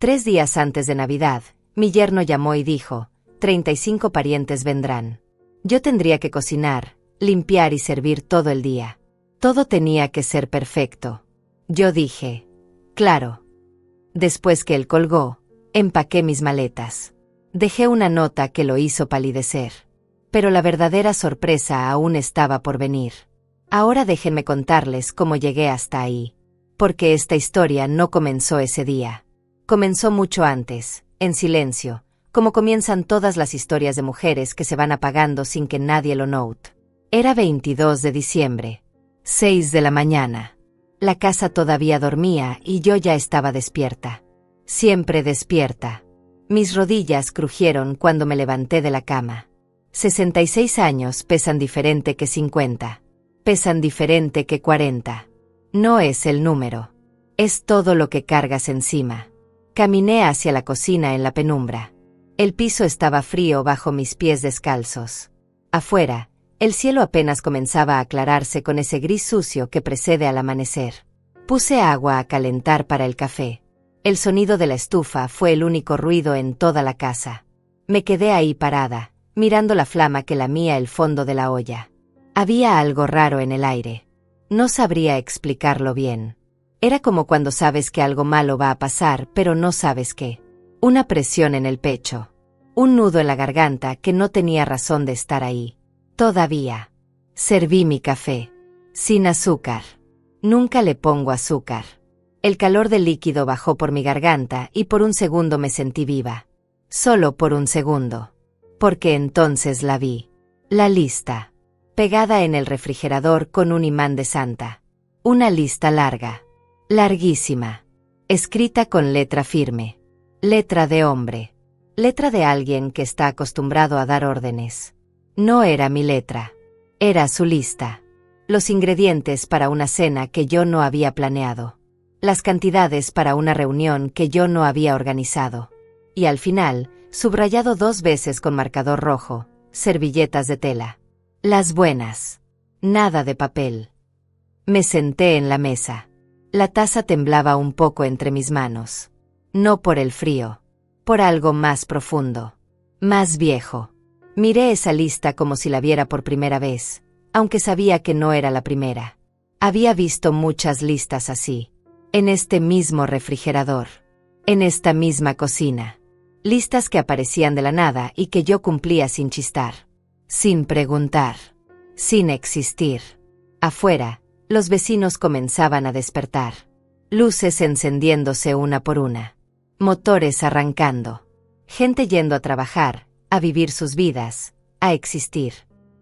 3 días antes de Navidad, mi yerno llamó y dijo, 35 parientes vendrán. Yo tendría que cocinar, limpiar y servir todo el día. Todo tenía que ser perfecto. Yo dije, claro. Después que él colgó, empaqué mis maletas. Dejé una nota que lo hizo palidecer. Pero la verdadera sorpresa aún estaba por venir. Ahora déjenme contarles cómo llegué hasta ahí. Porque esta historia no comenzó ese día. Comenzó mucho antes, en silencio, como comienzan todas las historias de mujeres que se van apagando sin que nadie lo note. Era 22 de diciembre, 6 de la mañana. La casa todavía dormía y yo ya estaba despierta. Siempre despierta. Mis rodillas crujieron cuando me levanté de la cama. 66 años pesan diferente que 50. Pesan diferente que 40. No es el número. Es todo lo que cargas encima. Caminé hacia la cocina en la penumbra. El piso estaba frío bajo mis pies descalzos. Afuera, el cielo apenas comenzaba a aclararse con ese gris sucio que precede al amanecer. Puse agua a calentar para el café. El sonido de la estufa fue el único ruido en toda la casa. Me quedé ahí parada, mirando la flama que lamía el fondo de la olla. Había algo raro en el aire. No sabría explicarlo bien. Era como cuando sabes que algo malo va a pasar, pero no sabes qué. Una presión en el pecho. Un nudo en la garganta que no tenía razón de estar ahí. Todavía. Serví mi café. Sin azúcar. Nunca le pongo azúcar. El calor del líquido bajó por mi garganta y por un segundo me sentí viva. Solo por un segundo. Porque entonces la vi. La lista. Pegada en el refrigerador con un imán de santa. Una lista larga. Larguísima. Escrita con letra firme. Letra de hombre. Letra de alguien que está acostumbrado a dar órdenes. No era mi letra. Era su lista. Los ingredientes para una cena que yo no había planeado. Las cantidades para una reunión que yo no había organizado. Y al final, subrayado 2 veces con marcador rojo, servilletas de tela. Las buenas. Nada de papel. Me senté en la mesa. La taza temblaba un poco entre mis manos. No por el frío. Por algo más profundo. Más viejo. Miré esa lista como si la viera por primera vez, aunque sabía que no era la primera. Había visto muchas listas así. En este mismo refrigerador. En esta misma cocina. Listas que aparecían de la nada y que yo cumplía sin chistar. Sin preguntar. Sin existir. Afuera, los vecinos comenzaban a despertar. Luces encendiéndose una por una. Motores arrancando. Gente yendo a trabajar, a vivir sus vidas, a existir.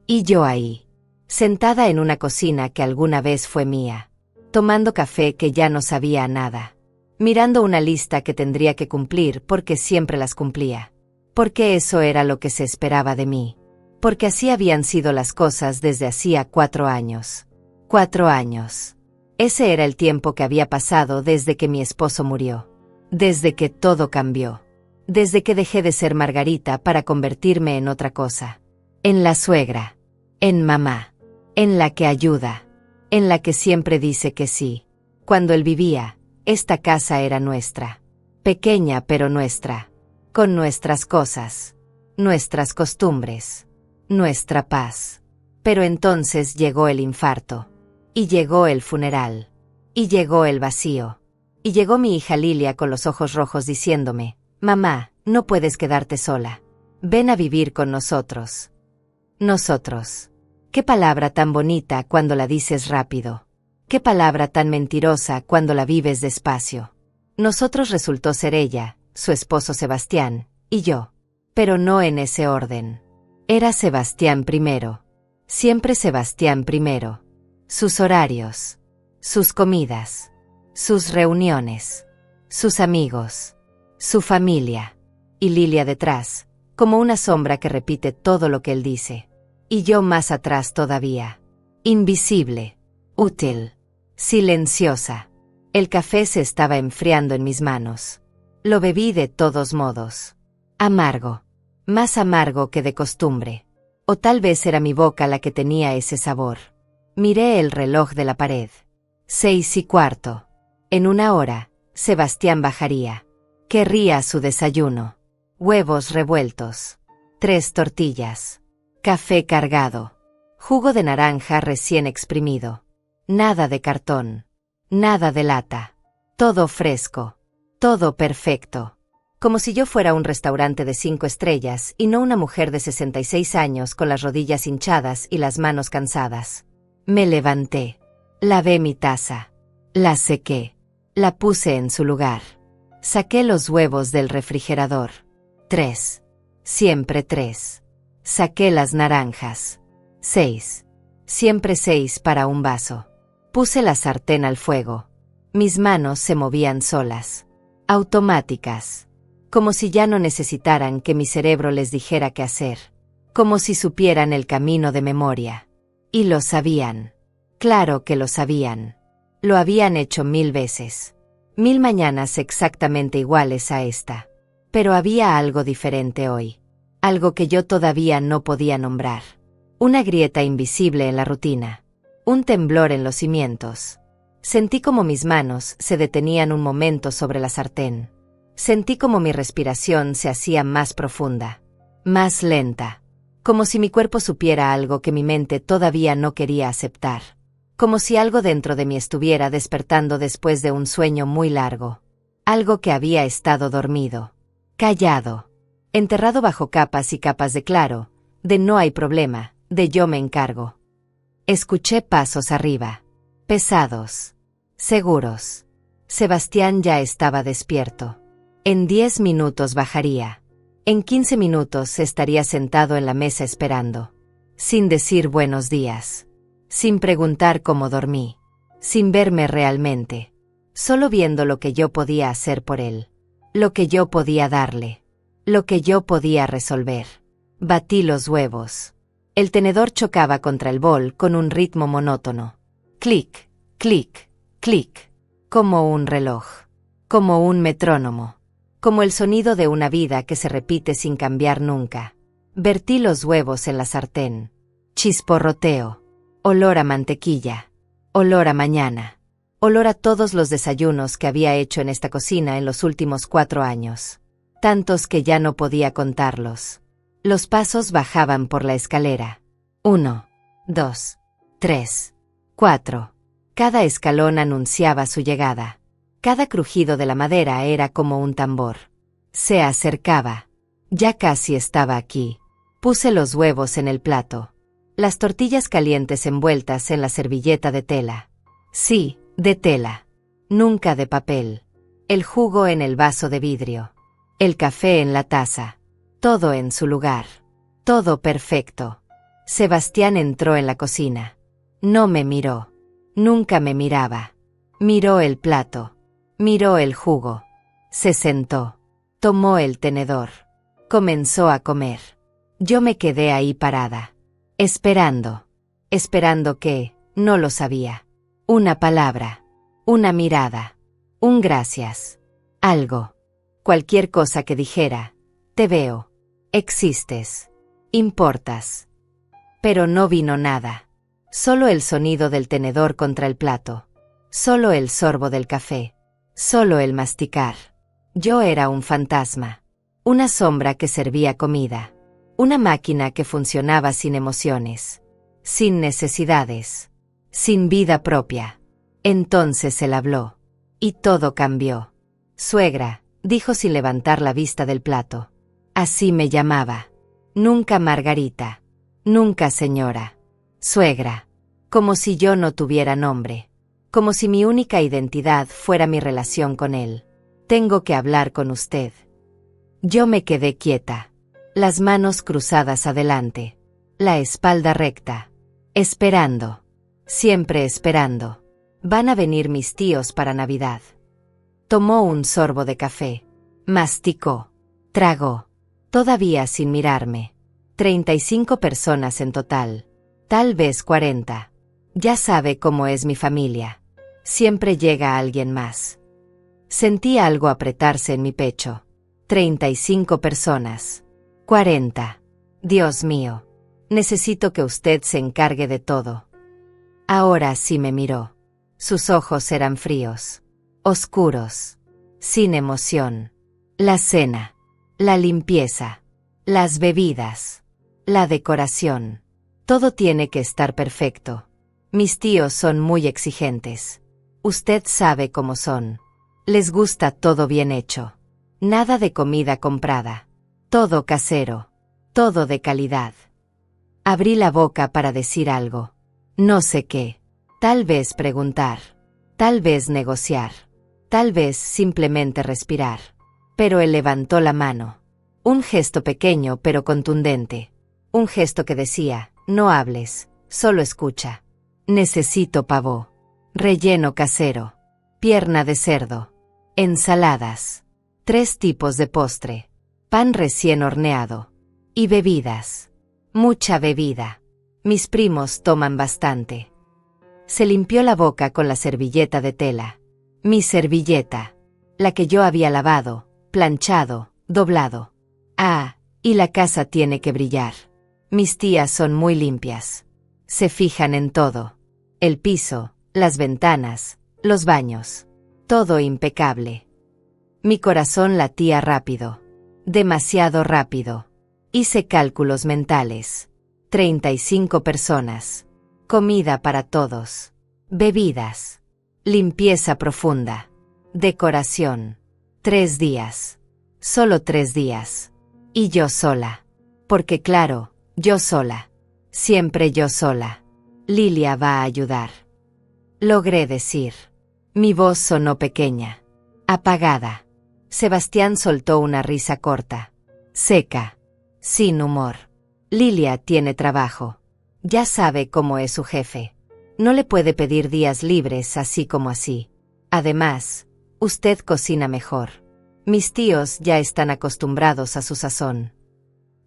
Y yo ahí. Sentada en una cocina que alguna vez fue mía. Tomando café que ya no sabía a nada. Mirando una lista que tendría que cumplir porque siempre las cumplía. Porque eso era lo que se esperaba de mí. Porque así habían sido las cosas desde hacía 4 años. 4 años. Ese era el tiempo que había pasado desde que mi esposo murió. Desde que todo cambió. Desde que dejé de ser Margarita para convertirme en otra cosa. En la suegra. En mamá. En la que ayuda. En la que siempre dice que sí. Cuando él vivía, esta casa era nuestra. Pequeña pero nuestra. Con nuestras cosas. Nuestras costumbres. Nuestra paz. Pero entonces llegó el infarto. Y llegó el funeral. Y llegó el vacío. Y llegó mi hija Lilia con los ojos rojos diciéndome, «Mamá, no puedes quedarte sola. Ven a vivir con nosotros». Nosotros. Qué palabra tan bonita cuando la dices rápido. Qué palabra tan mentirosa cuando la vives despacio. Nosotros resultó ser ella, su esposo Sebastián, y yo. Pero no en ese orden. Era Sebastián primero. Siempre Sebastián primero. Sus horarios. Sus comidas. Sus reuniones. Sus amigos. Su familia. Y Lilia detrás, como una sombra que repite todo lo que él dice. Y yo más atrás todavía. Invisible. Útil. Silenciosa. El café se estaba enfriando en mis manos. Lo bebí de todos modos. Amargo. Más amargo que de costumbre. O tal vez era mi boca la que tenía ese sabor. Miré el reloj de la pared. 6:15. En 1 hora, Sebastián bajaría. Querría su desayuno. Huevos revueltos. 3 tortillas. Café cargado. Jugo de naranja recién exprimido. Nada de cartón. Nada de lata. Todo fresco. Todo perfecto. Como si yo fuera un restaurante de 5 estrellas y no una mujer de 66 años con las rodillas hinchadas y las manos cansadas. Me levanté. Lavé mi taza. La sequé. La puse en su lugar. Saqué los huevos del refrigerador. 3. Siempre 3. Saqué las naranjas. 6. Siempre 6 para un vaso. Puse la sartén al fuego. Mis manos se movían solas. Automáticas. Como si ya no necesitaran que mi cerebro les dijera qué hacer. Como si supieran el camino de memoria. Y lo sabían. Claro que lo sabían. Lo habían hecho 1000 veces. 1000 mañanas exactamente iguales a esta. Pero había algo diferente hoy. Algo que yo todavía no podía nombrar. Una grieta invisible en la rutina. Un temblor en los cimientos. Sentí como mis manos se detenían un momento sobre la sartén. Sentí como mi respiración se hacía más profunda, más lenta, como si mi cuerpo supiera algo que mi mente todavía no quería aceptar, como si algo dentro de mí estuviera despertando después de un sueño muy largo, algo que había estado dormido, callado, enterrado bajo capas y capas de claro, de no hay problema, de yo me encargo. Escuché pasos arriba, pesados, seguros. Sebastián ya estaba despierto. En 10 minutos bajaría. En 15 minutos estaría sentado en la mesa esperando. Sin decir buenos días. Sin preguntar cómo dormí. Sin verme realmente. Solo viendo lo que yo podía hacer por él. Lo que yo podía darle. Lo que yo podía resolver. Batí los huevos. El tenedor chocaba contra el bol con un ritmo monótono. Clic, clic, clic. Como un reloj. Como un metrónomo. Como el sonido de una vida que se repite sin cambiar nunca. Vertí los huevos en la sartén. Chisporroteo. Olor a mantequilla. Olor a mañana. Olor a todos los desayunos que había hecho en esta cocina en los últimos 4 años. Tantos que ya no podía contarlos. Los pasos bajaban por la escalera. 1, 2, 3, 4. Cada escalón anunciaba su llegada. Cada crujido de la madera era como un tambor. Se acercaba. Ya casi estaba aquí. Puse los huevos en el plato. Las tortillas calientes envueltas en la servilleta de tela. Sí, de tela. Nunca de papel. El jugo en el vaso de vidrio. El café en la taza. Todo en su lugar. Todo perfecto. Sebastián entró en la cocina. No me miró. Nunca me miraba. Miró el plato. Miró el jugo. Se sentó. Tomó el tenedor. Comenzó a comer. Yo me quedé ahí parada. Esperando. Esperando que, no lo sabía. Una palabra. Una mirada. Un gracias. Algo. Cualquier cosa que dijera. Te veo. Existes. Importas. Pero no vino nada. Solo el sonido del tenedor contra el plato. Solo el sorbo del café. Solo el masticar. Yo era un fantasma. Una sombra que servía comida. Una máquina que funcionaba sin emociones. Sin necesidades. Sin vida propia. Entonces él habló. Y todo cambió. Suegra, dijo sin levantar la vista del plato. Así me llamaba. Nunca Margarita. Nunca señora. Suegra. Como si yo no tuviera nombre. Como si mi única identidad fuera mi relación con él. Tengo que hablar con usted. Yo me quedé quieta. Las manos cruzadas adelante. La espalda recta. Esperando. Siempre esperando. Van a venir mis tíos para Navidad. Tomó un sorbo de café. Masticó. Tragó. Todavía sin mirarme. 35 personas en total. Tal vez 40. Ya sabe cómo es mi familia. Siempre llega alguien más. Sentí algo apretarse en mi pecho. 35 personas. 40. Dios mío. Necesito que usted se encargue de todo. Ahora sí me miró. Sus ojos eran fríos. Oscuros. Sin emoción. La cena, la limpieza, las bebidas, la decoración. Todo tiene que estar perfecto. Mis tíos son muy exigentes. Usted sabe cómo son. Les gusta todo bien hecho. Nada de comida comprada. Todo casero. Todo de calidad. Abrí la boca para decir algo. No sé qué. Tal vez preguntar. Tal vez negociar. Tal vez simplemente respirar. Pero él levantó la mano. Un gesto pequeño pero contundente. Un gesto que decía, no hables, solo escucha. Necesito pavó. Relleno casero. Pierna de cerdo. Ensaladas. 3 tipos de postre. Pan recién horneado. Y bebidas. Mucha bebida. Mis primos toman bastante. Se limpió la boca con la servilleta de tela. Mi servilleta. La que yo había lavado, planchado, doblado. Ah, y la casa tiene que brillar. Mis tías son muy limpias. Se fijan en todo. El piso, las ventanas, los baños. Todo impecable. Mi corazón latía rápido. Demasiado rápido. Hice cálculos mentales. 35 personas. Comida para todos. Bebidas. Limpieza profunda. Decoración. 3 días. Solo 3 días. Y yo sola. Porque claro, yo sola. Siempre yo sola. Lilia va a ayudar. Logré decir. Mi voz sonó pequeña. Apagada. Sebastián soltó una risa corta. Seca. Sin humor. Lilia tiene trabajo. Ya sabe cómo es su jefe. No le puede pedir días libres así como así. Además, usted cocina mejor. Mis tíos ya están acostumbrados a su sazón.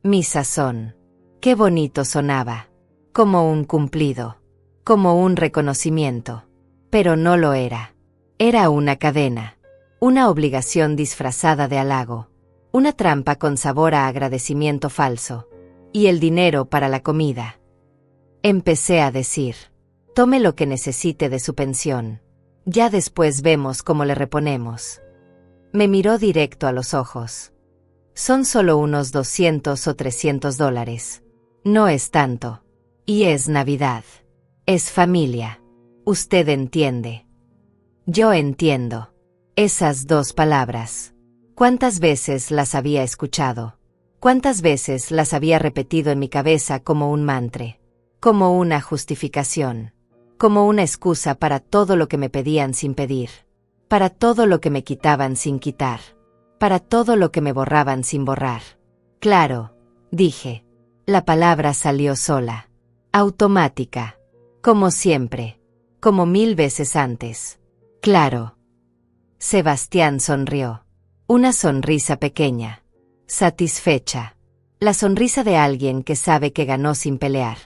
Mi sazón. Qué bonito sonaba. Como un cumplido. Como un reconocimiento. Pero no lo era. Era una cadena. Una obligación disfrazada de halago. Una trampa con sabor a agradecimiento falso. Y el dinero para la comida. Empecé a decir. Tome lo que necesite de su pensión. Ya después vemos cómo le reponemos. Me miró directo a los ojos. Son solo unos 200 o 300 dólares. No es tanto. Y es Navidad. Es familia. Usted entiende. Yo entiendo. Esas 2 palabras. ¿Cuántas veces las había escuchado? ¿Cuántas veces las había repetido en mi cabeza como un mantra? Como una justificación. Como una excusa para todo lo que me pedían sin pedir. Para todo lo que me quitaban sin quitar. Para todo lo que me borraban sin borrar. Claro, dije. La palabra salió sola. Automática. Como siempre. Como 1000 veces antes. Claro. Sebastián sonrió. Una sonrisa pequeña. Satisfecha. La sonrisa de alguien que sabe que ganó sin pelear.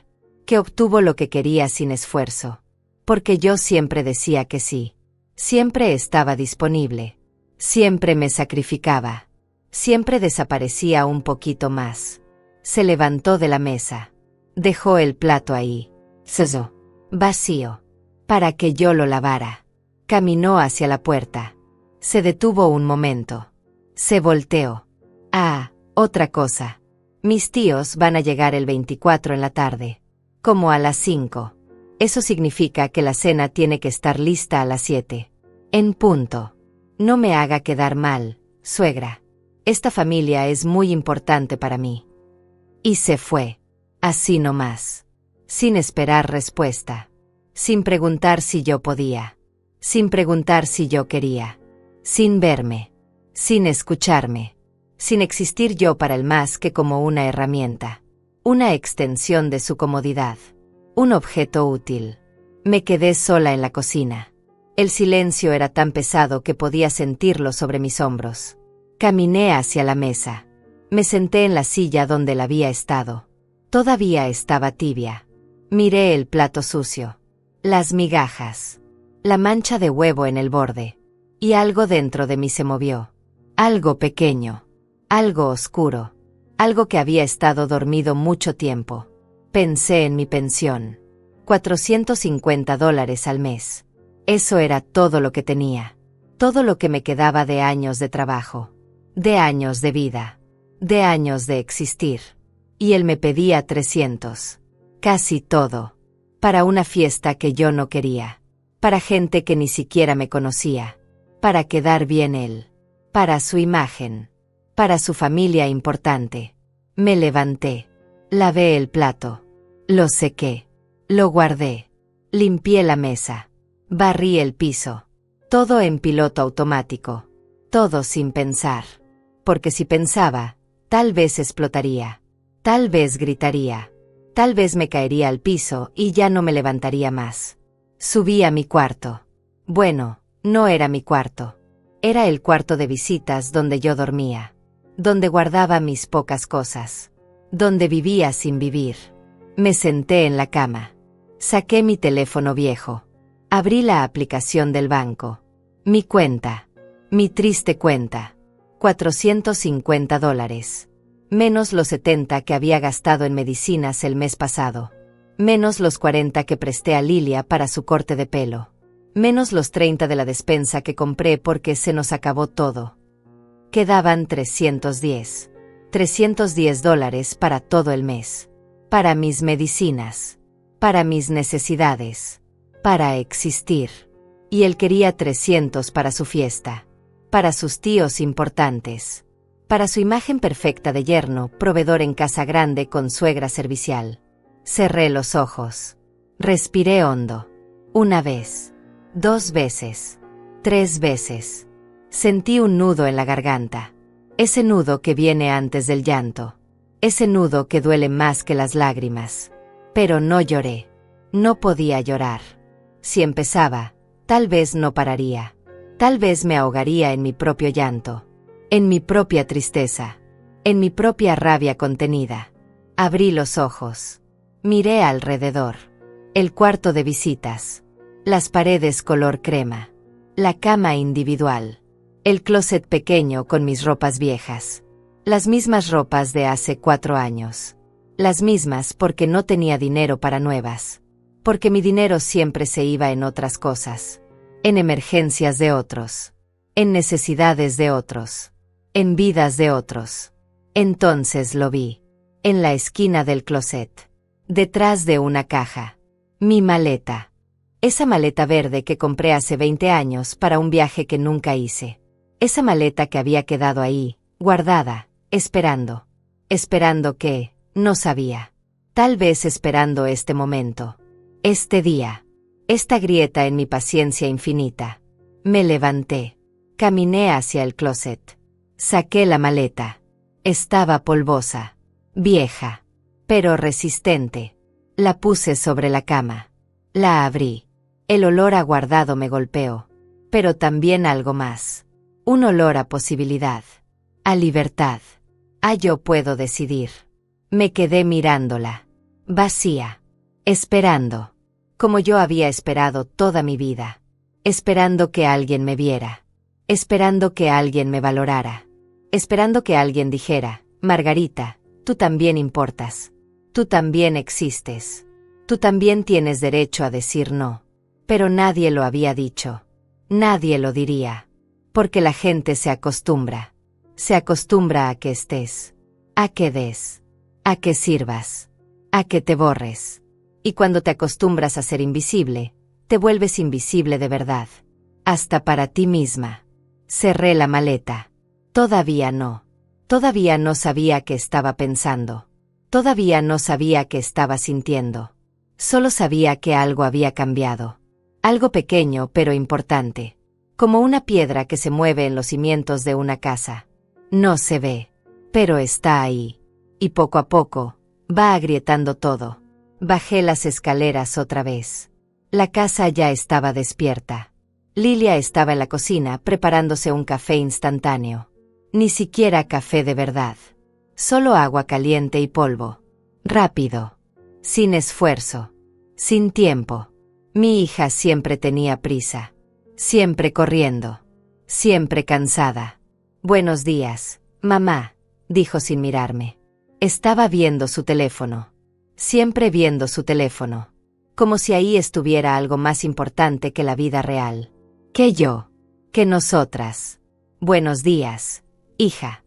Que obtuvo lo que quería sin esfuerzo. Porque yo siempre decía que sí. Siempre estaba disponible. Siempre me sacrificaba. Siempre desaparecía un poquito más. Se levantó de la mesa. Dejó el plato ahí. Cesó. Vacío. Para que yo lo lavara. Caminó hacia la puerta. Se detuvo un momento. Se volteó. Ah, otra cosa. Mis tíos van a llegar el 24 en la tarde. Como a las 5. Eso significa que la cena tiene que estar lista a las 7. En punto. No me haga quedar mal, suegra. Esta familia es muy importante para mí. Y se fue. Así nomás. Sin esperar respuesta. Sin preguntar si yo podía. Sin preguntar si yo quería. Sin verme. Sin escucharme. Sin existir yo para él más que como una herramienta. Una extensión de su comodidad. Un objeto útil. Me quedé sola en la cocina. El silencio era tan pesado que podía sentirlo sobre mis hombros. Caminé hacia la mesa. Me senté en la silla donde él había estado. Todavía estaba tibia. Miré el plato sucio. Las migajas. La mancha de huevo en el borde. Y algo dentro de mí se movió. Algo pequeño. Algo oscuro. Algo que había estado dormido mucho tiempo. Pensé en mi pensión. $450 al mes. Eso era todo lo que tenía. Todo lo que me quedaba de años de trabajo. de años de vida, de años de existir. Y él me pedía 300. Casi todo. Para una fiesta que yo no quería. Para gente que ni siquiera me conocía. Para quedar bien él. Para su imagen. Para su familia importante. Me levanté. Lavé el plato. Lo sequé. Lo guardé. Limpié la mesa. Barrí el piso. Todo en piloto automático. Todo sin pensar. Porque si pensaba, tal vez explotaría. Tal vez gritaría. Tal vez me caería al piso y ya no me levantaría más. Subí a mi cuarto. Bueno, no era mi cuarto. Era el cuarto de visitas donde yo dormía. Donde guardaba mis pocas cosas. Donde vivía sin vivir. Me senté en la cama. Saqué mi teléfono viejo. Abrí la aplicación del banco. Mi cuenta. Mi triste cuenta. $450. Menos los 70 que había gastado en medicinas el mes pasado. Menos los 40 que presté a Lilia para su corte de pelo. Menos los 30 de la despensa que compré porque se nos acabó todo. Quedaban 310. $310 para todo el mes. Para mis medicinas. Para mis necesidades. Para existir. Y él quería 300 para su fiesta. Para sus tíos importantes. Para su imagen perfecta de yerno, proveedor en casa grande con suegra servicial. Cerré los ojos. Respiré hondo. Una vez. 2 veces. 3 veces. Sentí un nudo en la garganta. Ese nudo que viene antes del llanto. Ese nudo que duele más que las lágrimas. Pero no lloré. No podía llorar. Si empezaba, tal vez no pararía. Tal vez me ahogaría en mi propio llanto. En mi propia tristeza. En mi propia rabia contenida. Abrí los ojos. Miré alrededor. El cuarto de visitas. Las paredes color crema. La cama individual. El closet pequeño con mis ropas viejas. Las mismas ropas de hace 4 años. Las mismas porque no tenía dinero para nuevas. Porque mi dinero siempre se iba en otras cosas. En emergencias de otros. En necesidades de otros. En vidas de otros. Entonces lo vi. En la esquina del closet. Detrás de una caja. Mi maleta. Esa maleta verde que compré hace 20 años para un viaje que nunca hice. Esa maleta que había quedado ahí, guardada, esperando. Esperando que, no sabía. Tal vez esperando este momento. Este día. Esta grieta en mi paciencia infinita. Me levanté. Caminé hacia el closet. Saqué la maleta. Estaba polvosa. Vieja. Pero resistente. La puse sobre la cama. La abrí. El olor a guardado me golpeó. Pero también algo más. Un olor a posibilidad. A libertad. A yo puedo decidir. Me quedé mirándola. Vacía. Esperando. Como yo había esperado toda mi vida. Esperando que alguien me viera. Esperando que alguien me valorara. Esperando que alguien dijera, Margarita, tú también importas. Tú también existes. Tú también tienes derecho a decir no. Pero nadie lo había dicho. Nadie lo diría. Porque la gente se acostumbra. Se acostumbra a que estés. A que des. A que sirvas. A que te borres. Y cuando te acostumbras a ser invisible, te vuelves invisible de verdad. Hasta para ti misma. Cerré la maleta. Todavía no. Todavía no sabía qué estaba pensando. Todavía no sabía qué estaba sintiendo. Solo sabía que algo había cambiado. Algo pequeño pero importante. Como una piedra que se mueve en los cimientos de una casa. No se ve, pero está ahí. Y poco a poco, va agrietando todo. Bajé las escaleras otra vez. La casa ya estaba despierta. Lilia estaba en la cocina preparándose un café instantáneo. Ni siquiera café de verdad. Solo agua caliente y polvo. Rápido. Sin esfuerzo. Sin tiempo. Mi hija siempre tenía prisa. Siempre corriendo. Siempre cansada. Buenos días, mamá, dijo sin mirarme. Estaba viendo su teléfono. Siempre viendo su teléfono. Como si ahí estuviera algo más importante que la vida real. Que yo. Que nosotras. Buenos días, hija.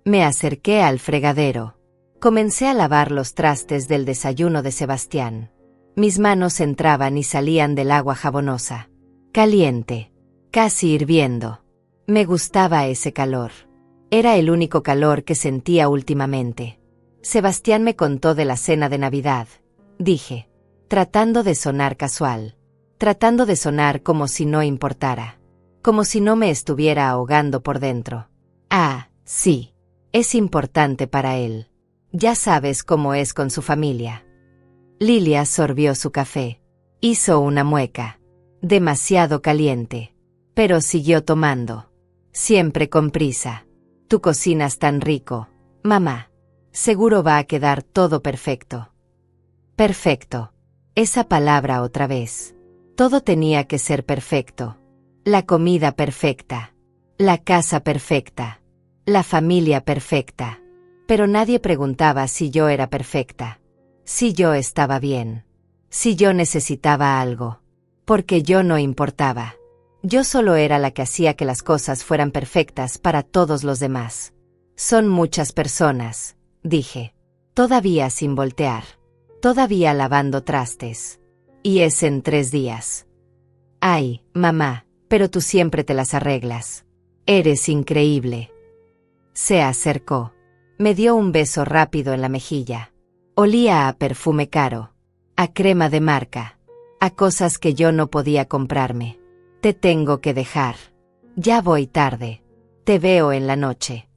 Me acerqué al fregadero. Comencé a lavar los trastes del desayuno de Sebastián. Mis manos entraban y salían del agua jabonosa. Caliente. Casi hirviendo. Me gustaba ese calor. Era el único calor que sentía últimamente. Sebastián me contó de la cena de Navidad, dije, tratando de sonar casual, tratando de sonar como si no importara, como si no me estuviera ahogando por dentro. Ah, sí, es importante para él. Ya sabes cómo es con su familia. Lilia sorbió su café. Hizo una mueca. Demasiado caliente. Pero siguió tomando. Siempre con prisa. Tú cocinas tan rico, mamá. Seguro va a quedar todo perfecto. Perfecto. Esa palabra otra vez. Todo tenía que ser perfecto. La comida perfecta. La casa perfecta. La familia perfecta. Pero nadie preguntaba si yo era perfecta. Si yo estaba bien. Si yo necesitaba algo. Porque yo no importaba. Yo solo era la que hacía que las cosas fueran perfectas para todos los demás. Son muchas personas, dije. Todavía sin voltear. Todavía lavando trastes. Y es en 3 días. Ay, mamá, pero tú siempre te las arreglas. Eres increíble. Se acercó. Me dio un beso rápido en la mejilla. Olía a perfume caro. A crema de marca. A cosas que yo no podía comprarme. Te tengo que dejar. Ya voy tarde. Te veo en la noche.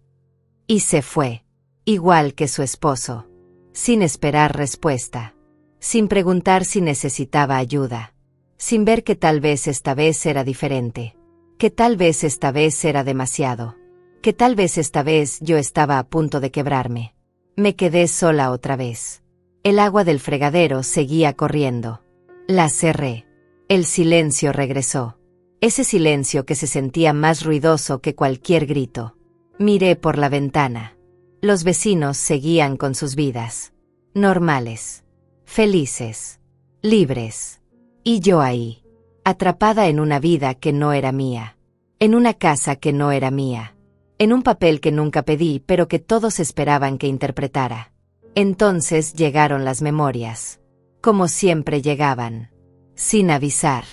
Y se fue. Igual que su esposo. Sin esperar respuesta. Sin preguntar si necesitaba ayuda. Sin ver que tal vez esta vez era diferente. Que tal vez esta vez era demasiado. Que tal vez esta vez yo estaba a punto de quebrarme. Me quedé sola otra vez. El agua del fregadero seguía corriendo. La cerré. El silencio regresó. Ese silencio que se sentía más ruidoso que cualquier grito. Miré por la ventana. Los vecinos seguían con sus vidas. Normales. Felices. Libres. Y yo ahí. Atrapada en una vida que no era mía. En una casa que no era mía. En un papel que nunca pedí pero que todos esperaban que interpretara. Entonces llegaron las memorias. Como siempre llegaban. Sin avisar.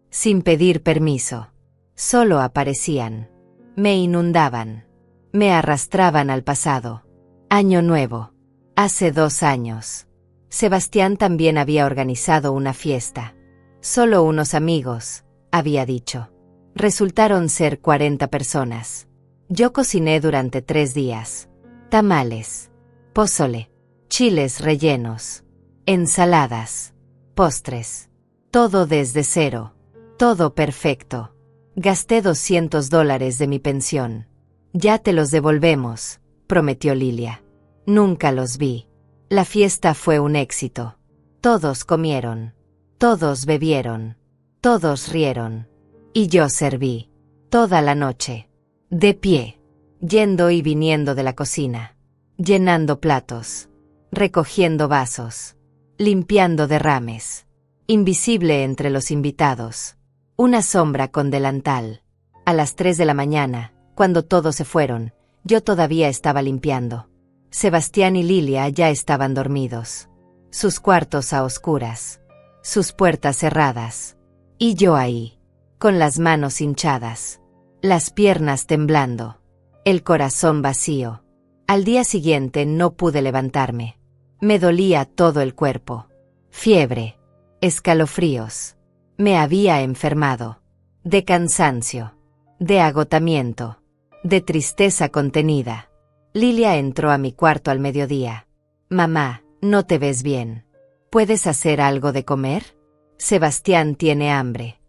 Sin pedir permiso. Solo aparecían. Me inundaban. Me arrastraban al pasado. Año nuevo. Hace 2 años. Sebastián también había organizado una fiesta. Solo unos amigos, había dicho. Resultaron ser 40 personas. Yo cociné durante 3 días. Tamales. Pozole. Chiles rellenos. Ensaladas. Postres. Todo desde cero. Todo perfecto. Gasté $200 de mi pensión. Ya te los devolvemos, prometió Lilia. Nunca los vi. La fiesta fue un éxito. Todos comieron. Todos bebieron. Todos rieron. Y yo serví. Toda la noche. De pie. Yendo y viniendo de la cocina. Llenando platos. Recogiendo vasos. Limpiando derrames. Invisible entre los invitados. Una sombra con delantal. A las 3 de la mañana, cuando todos se fueron, yo todavía estaba limpiando. Sebastián y Lilia ya estaban dormidos. Sus cuartos a oscuras. Sus puertas cerradas. Y yo ahí. Con las manos hinchadas. Las piernas temblando. El corazón vacío. Al día siguiente no pude levantarme. Me dolía todo el cuerpo. Fiebre. Escalofríos. Me había enfermado. De cansancio. De agotamiento. De tristeza contenida. Lilia entró a mi cuarto al mediodía. Mamá, no te ves bien. ¿Puedes hacer algo de comer? Sebastián tiene hambre.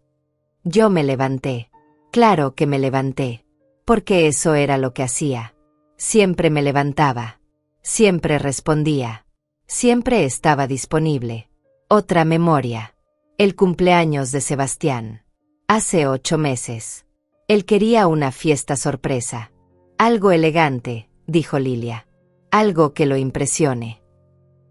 Yo me levanté. Claro que me levanté. Porque eso era lo que hacía. Siempre me levantaba. Siempre respondía. Siempre estaba disponible. Otra memoria. El cumpleaños de Sebastián. Hace 8 meses. Él quería una fiesta sorpresa. Algo elegante, dijo Lilia. Algo que lo impresione.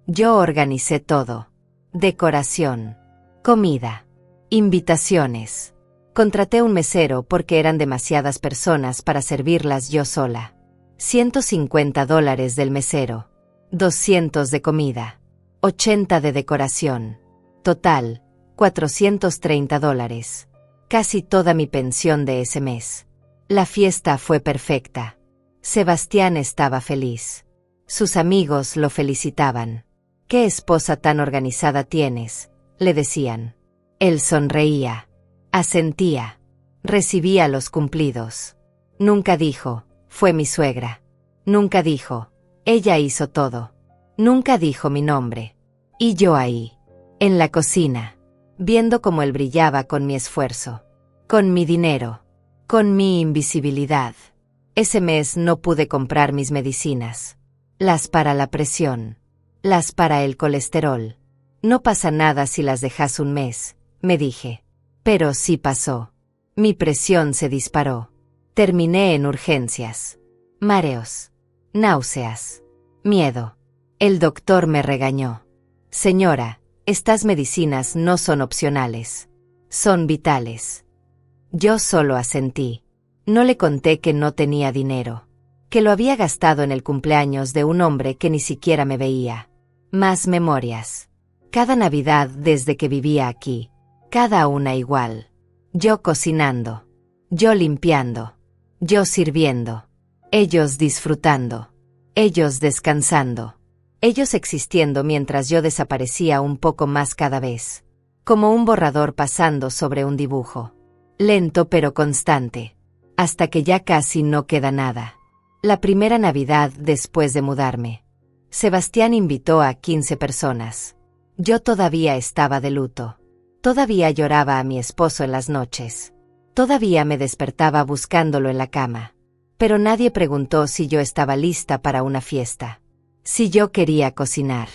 Yo organicé todo. Decoración. Comida. Invitaciones. Contraté un mesero porque eran demasiadas personas para servirlas yo sola. $150 del mesero, 200 de comida, 80 de decoración. Total, $430. Casi toda mi pensión de ese mes. La fiesta fue perfecta. Sebastián estaba feliz. Sus amigos lo felicitaban. «¿Qué esposa tan organizada tienes?», le decían. Él sonreía. Asentía. Recibía los cumplidos. Nunca dijo, «Fue mi suegra». Nunca dijo, «Ella hizo todo». Nunca dijo mi nombre. Y yo ahí, en la cocina, viendo cómo él brillaba con mi esfuerzo, con mi dinero, con mi invisibilidad. Ese mes no pude comprar mis medicinas. Las para la presión. Las para el colesterol. No pasa nada si las dejas un mes, me dije. Pero sí pasó. Mi presión se disparó. Terminé en urgencias. Mareos. Náuseas. Miedo. El doctor me regañó. «Señora, estas medicinas no son opcionales. Son vitales». Yo solo asentí. No le conté que no tenía dinero. Que lo había gastado en el cumpleaños de un hombre que ni siquiera me veía. Más memorias. Cada Navidad desde que vivía aquí. Cada una igual. Yo cocinando. Yo limpiando. Yo sirviendo. Ellos disfrutando. Ellos descansando. Ellos existiendo mientras yo desaparecía un poco más cada vez. Como un borrador pasando sobre un dibujo. Lento pero constante. Hasta que ya casi no queda nada. La primera Navidad después de mudarme. Sebastián invitó a 15 personas. Yo todavía estaba de luto. Todavía lloraba a mi esposo en las noches. Todavía me despertaba buscándolo en la cama. Pero nadie preguntó si yo estaba lista para una fiesta. Si yo quería cocinar.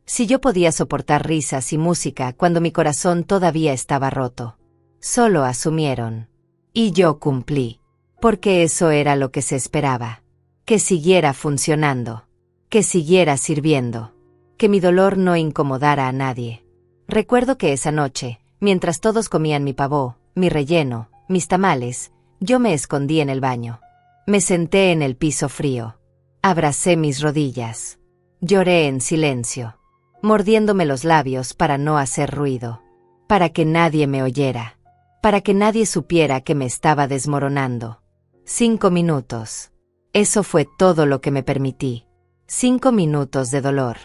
Si yo podía soportar risas y música cuando mi corazón todavía estaba roto. Solo asumieron. Y yo cumplí. Porque eso era lo que se esperaba. Que siguiera funcionando. Que siguiera sirviendo. Que mi dolor no incomodara a nadie. Recuerdo que esa noche, mientras todos comían mi pavó, mi relleno, mis tamales, yo me escondí en el baño. Me senté en el piso frío. Abracé mis rodillas. Lloré en silencio, mordiéndome los labios para no hacer ruido. Para que nadie me oyera. Para que nadie supiera que me estaba desmoronando. 5 minutos. Eso fue todo lo que me permití. 5 minutos de dolor.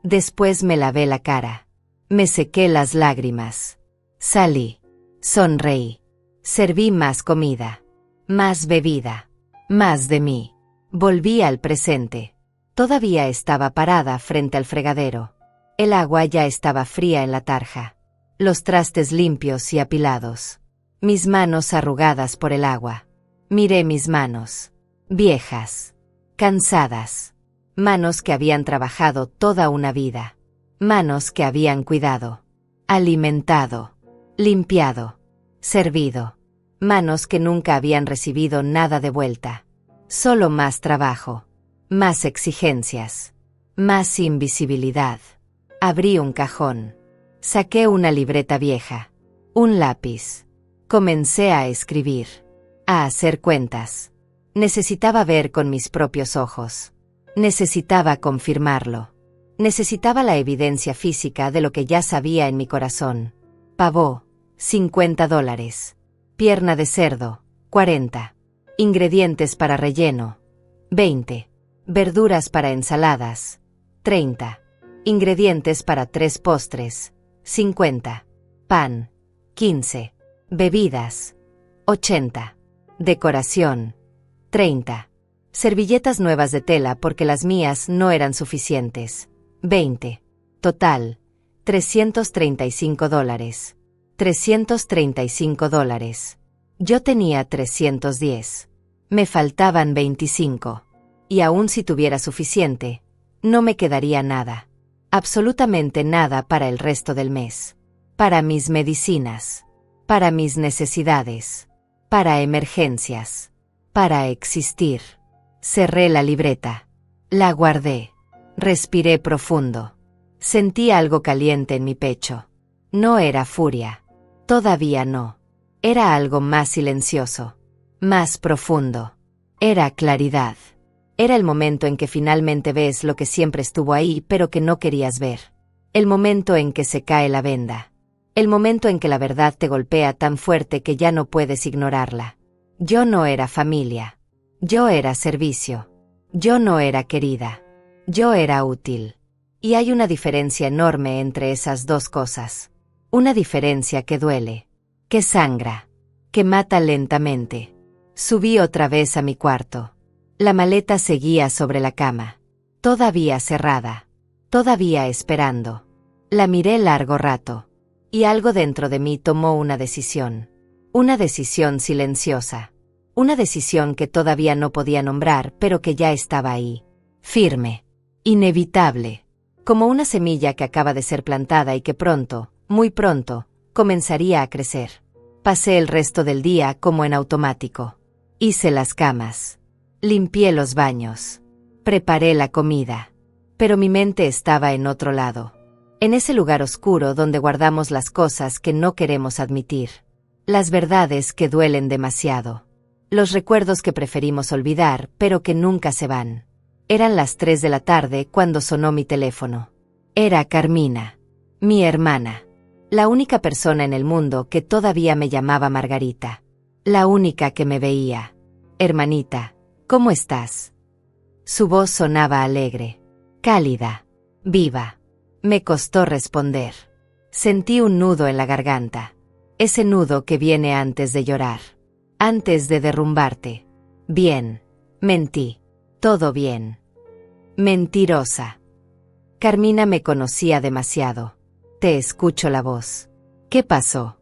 Después me lavé la cara. Me sequé las lágrimas. Salí. Sonreí. Serví más comida. Más bebida. Más de mí. Volví al presente. Todavía estaba parada frente al fregadero. El agua ya estaba fría en la tarja. Los trastes limpios y apilados. Mis manos arrugadas por el agua. Miré mis manos. Viejas. Cansadas. Manos que habían trabajado toda una vida. Manos que habían cuidado. Alimentado. Limpiado. Servido. Manos que nunca habían recibido nada de vuelta. Solo más trabajo. Más exigencias. Más invisibilidad. Abrí un cajón. Saqué una libreta vieja. Un lápiz. Comencé a escribir. A hacer cuentas. Necesitaba ver con mis propios ojos. Necesitaba confirmarlo. Necesitaba la evidencia física de lo que ya sabía en mi corazón. Pavó, $50. Pierna de cerdo, 40. Ingredientes para relleno, 20. Verduras para ensaladas, 30. Ingredientes para 3 postres, 50. Pan, 15. Bebidas, 80. Decoración, 30. Servilletas nuevas de tela porque las mías no eran suficientes, 20. Total, $335. $335. Yo tenía 310. Me faltaban 25. Y aun si tuviera suficiente, no me quedaría nada. Absolutamente nada para el resto del mes. Para mis medicinas. Para mis necesidades. Para emergencias. Para existir. Cerré la libreta. La guardé. Respiré profundo. Sentí algo caliente en mi pecho. No era furia. Todavía no. Era algo más silencioso. Más profundo. Era claridad. Era el momento en que finalmente ves lo que siempre estuvo ahí pero que no querías ver. El momento en que se cae la venda. El momento en que la verdad te golpea tan fuerte que ya no puedes ignorarla. Yo no era familia. Yo era servicio. Yo no era querida. Yo era útil. Y hay una diferencia enorme entre esas dos cosas. Una diferencia que duele, que sangra, que mata lentamente. Subí otra vez a mi cuarto. La maleta seguía sobre la cama. Todavía cerrada. Todavía esperando. La miré largo rato. Y algo dentro de mí tomó una decisión. Una decisión silenciosa. Una decisión que todavía no podía nombrar, pero que ya estaba ahí. Firme. Inevitable. Como una semilla que acaba de ser plantada y que pronto, muy pronto, comenzaría a crecer. Pasé el resto del día como en automático. Hice las camas. Limpié los baños. Preparé la comida. Pero mi mente estaba en otro lado. En ese lugar oscuro donde guardamos las cosas que no queremos admitir. Las verdades que duelen demasiado. Los recuerdos que preferimos olvidar, pero que nunca se van. Eran las 3 de la tarde cuando sonó mi teléfono. Era Carmina, mi hermana. La única persona en el mundo que todavía me llamaba Margarita. La única que me veía. Hermanita, ¿cómo estás? Su voz sonaba alegre, cálida, viva. Me costó responder. Sentí un nudo en la garganta. Ese nudo que viene antes de llorar. Antes de derrumbarte. Bien. Mentí. Todo bien. Mentirosa. Carmina me conocía demasiado. Te escucho la voz. ¿Qué pasó?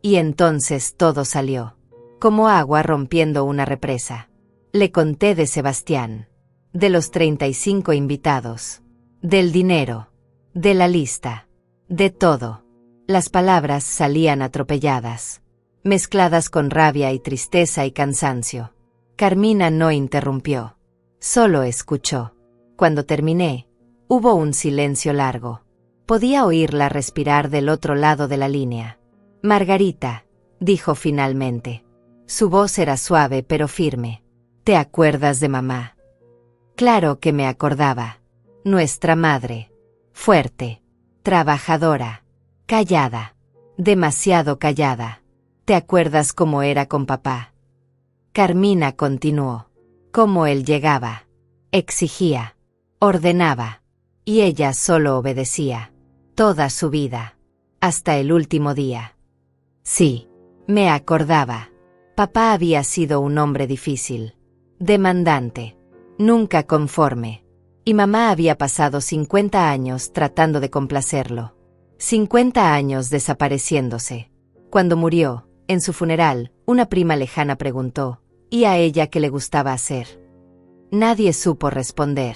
Y entonces todo salió. Como agua rompiendo una represa. Le conté de Sebastián. De los 35 invitados. Del dinero. De la lista. De todo. Las palabras salían atropelladas. Mezcladas con rabia y tristeza y cansancio. Carmina no interrumpió. Solo escuchó. Cuando terminé, hubo un silencio largo. Podía oírla respirar del otro lado de la línea. Margarita, dijo finalmente. Su voz era suave pero firme. ¿Te acuerdas de mamá? Claro que me acordaba. Nuestra madre. Fuerte. Trabajadora. Callada. Demasiado callada. ¿Te acuerdas cómo era con papá? Carmina continuó. Cómo él llegaba. Exigía. Ordenaba. Y ella solo obedecía. Toda su vida. Hasta el último día. Sí. Me acordaba. Papá había sido un hombre difícil. Demandante. Nunca conforme. Y mamá había pasado 50 años tratando de complacerlo. 50 años desapareciéndose. Cuando murió, en su funeral, una prima lejana preguntó, ¿y a ella qué le gustaba hacer? Nadie supo responder.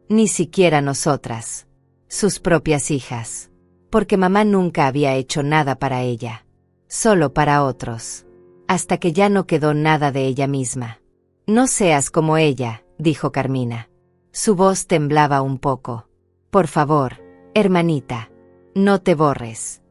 Ni siquiera nosotras. Sus propias hijas. Porque mamá nunca había hecho nada para ella. Solo para otros. Hasta que ya no quedó nada de ella misma. No seas como ella, dijo Carmina. Su voz temblaba un poco. Por favor, hermanita, no te borres.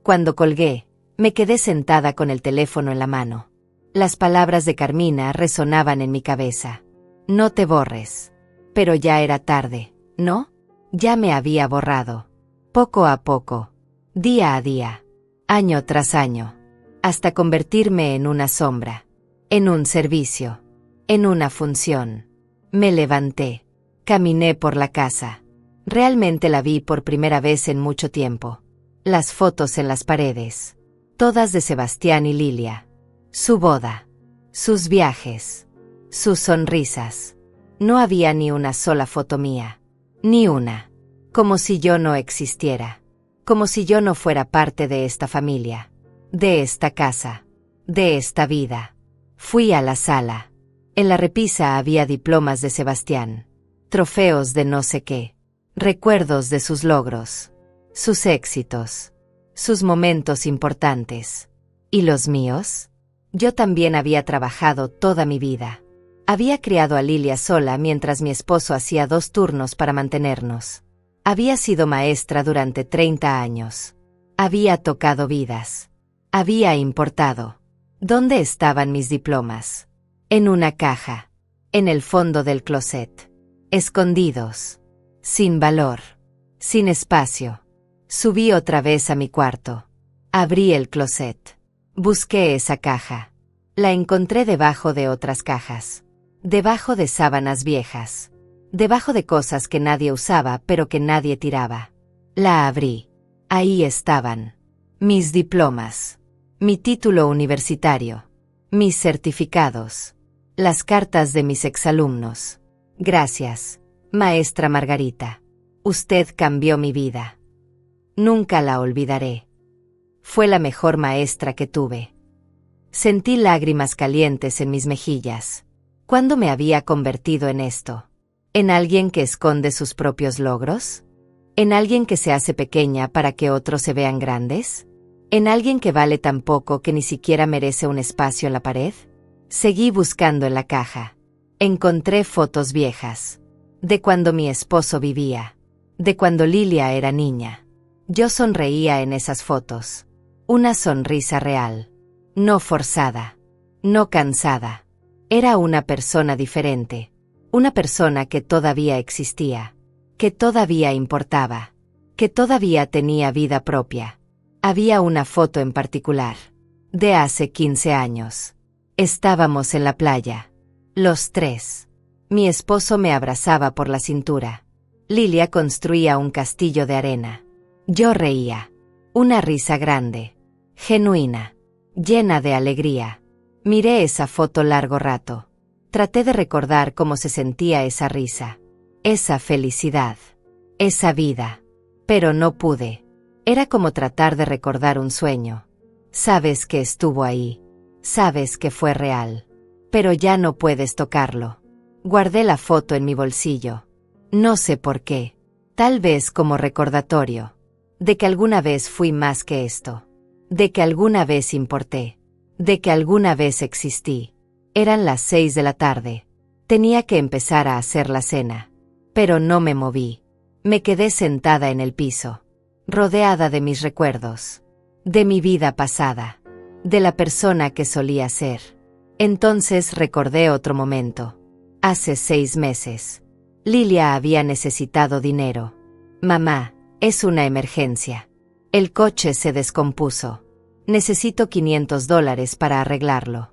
Cuando colgué, me quedé sentada con el teléfono en la mano. Las palabras de Carmina resonaban en mi cabeza. No te borres. Pero ya era tarde, ¿no? Ya me había borrado. Poco a poco. Día a día. Año tras año. Hasta convertirme en una sombra. En un servicio. En una función. Me levanté. Caminé por la casa. Realmente la vi por primera vez en mucho tiempo. Las fotos en las paredes. Todas de Sebastián y Lilia. Su boda. Sus viajes. Sus sonrisas. No había ni una sola foto mía. Ni una. Como si yo no existiera. Como si yo no fuera parte de esta familia. De esta casa. De esta vida. Fui a la sala. En la repisa había diplomas de Sebastián. Trofeos de no sé qué. Recuerdos de sus logros. Sus éxitos. Sus momentos importantes. ¿Y los míos? Yo también había trabajado toda mi vida. Había criado a Lilia sola mientras mi esposo hacía 2 turnos para mantenernos. Había sido maestra durante 30 años. Había tocado vidas. Había importado. ¿Dónde estaban mis diplomas? En una caja. en el fondo del closet. Escondidos. Sin valor. Sin espacio. Subí otra vez a mi cuarto. Abrí el closet. Busqué esa caja. La encontré debajo de otras cajas. Debajo de sábanas viejas. Debajo de cosas que nadie usaba pero que nadie tiraba. La abrí. Ahí estaban. Mis diplomas. Mi título universitario. Mis certificados. Las cartas de mis exalumnos. Gracias, maestra Margarita. Usted cambió mi vida. Nunca la olvidaré. Fue la mejor maestra que tuve. Sentí lágrimas calientes en mis mejillas. ¿Cuándo me había convertido en esto? ¿En alguien que esconde sus propios logros? ¿En alguien que se hace pequeña para que otros se vean grandes? ¿En alguien que vale tan poco que ni siquiera merece un espacio en la pared? Seguí buscando en la caja. Encontré fotos viejas. De cuando mi esposo vivía. De cuando Lilia era niña. Yo sonreía en esas fotos. Una sonrisa real. No forzada. No cansada. Era una persona diferente. Una persona que todavía existía. Que todavía importaba. Que todavía tenía vida propia. Había una foto en particular. De hace 15 años. Estábamos en la playa. Los tres. Mi esposo me abrazaba por la cintura. Lilia construía un castillo de arena. Yo reía. Una risa grande. Genuina. Llena de alegría. Miré esa foto largo rato. Traté de recordar cómo se sentía esa risa. Esa felicidad. Esa vida. Pero no pude. Era como tratar de recordar un sueño. Sabes que estuvo ahí. Sabes que fue real. Pero ya no puedes tocarlo. Guardé la foto en mi bolsillo. No sé por qué. Tal vez como recordatorio. De que alguna vez fui más que esto. De que alguna vez importé. De que alguna vez existí. Eran las 6 de la tarde. Tenía que empezar a hacer la cena. Pero no me moví. Me quedé sentada en el piso. Rodeada de mis recuerdos. De mi vida pasada. De la persona que solía ser. Entonces recordé otro momento. Hace 6 meses. Lilia había necesitado dinero. Mamá, es una emergencia. El coche se descompuso. Necesito $500 para arreglarlo.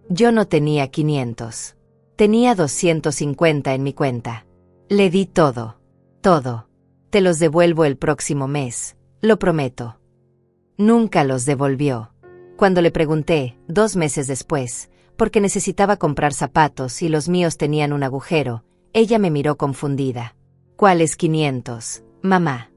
Yo no tenía 500. Tenía 250 en mi cuenta. Le di todo. Todo. Te los devuelvo el próximo mes, lo prometo. Nunca los devolvió. Cuando le pregunté, 2 meses después, porque necesitaba comprar zapatos y los míos tenían un agujero, ella me miró confundida. ¿Cuáles 500, mamá?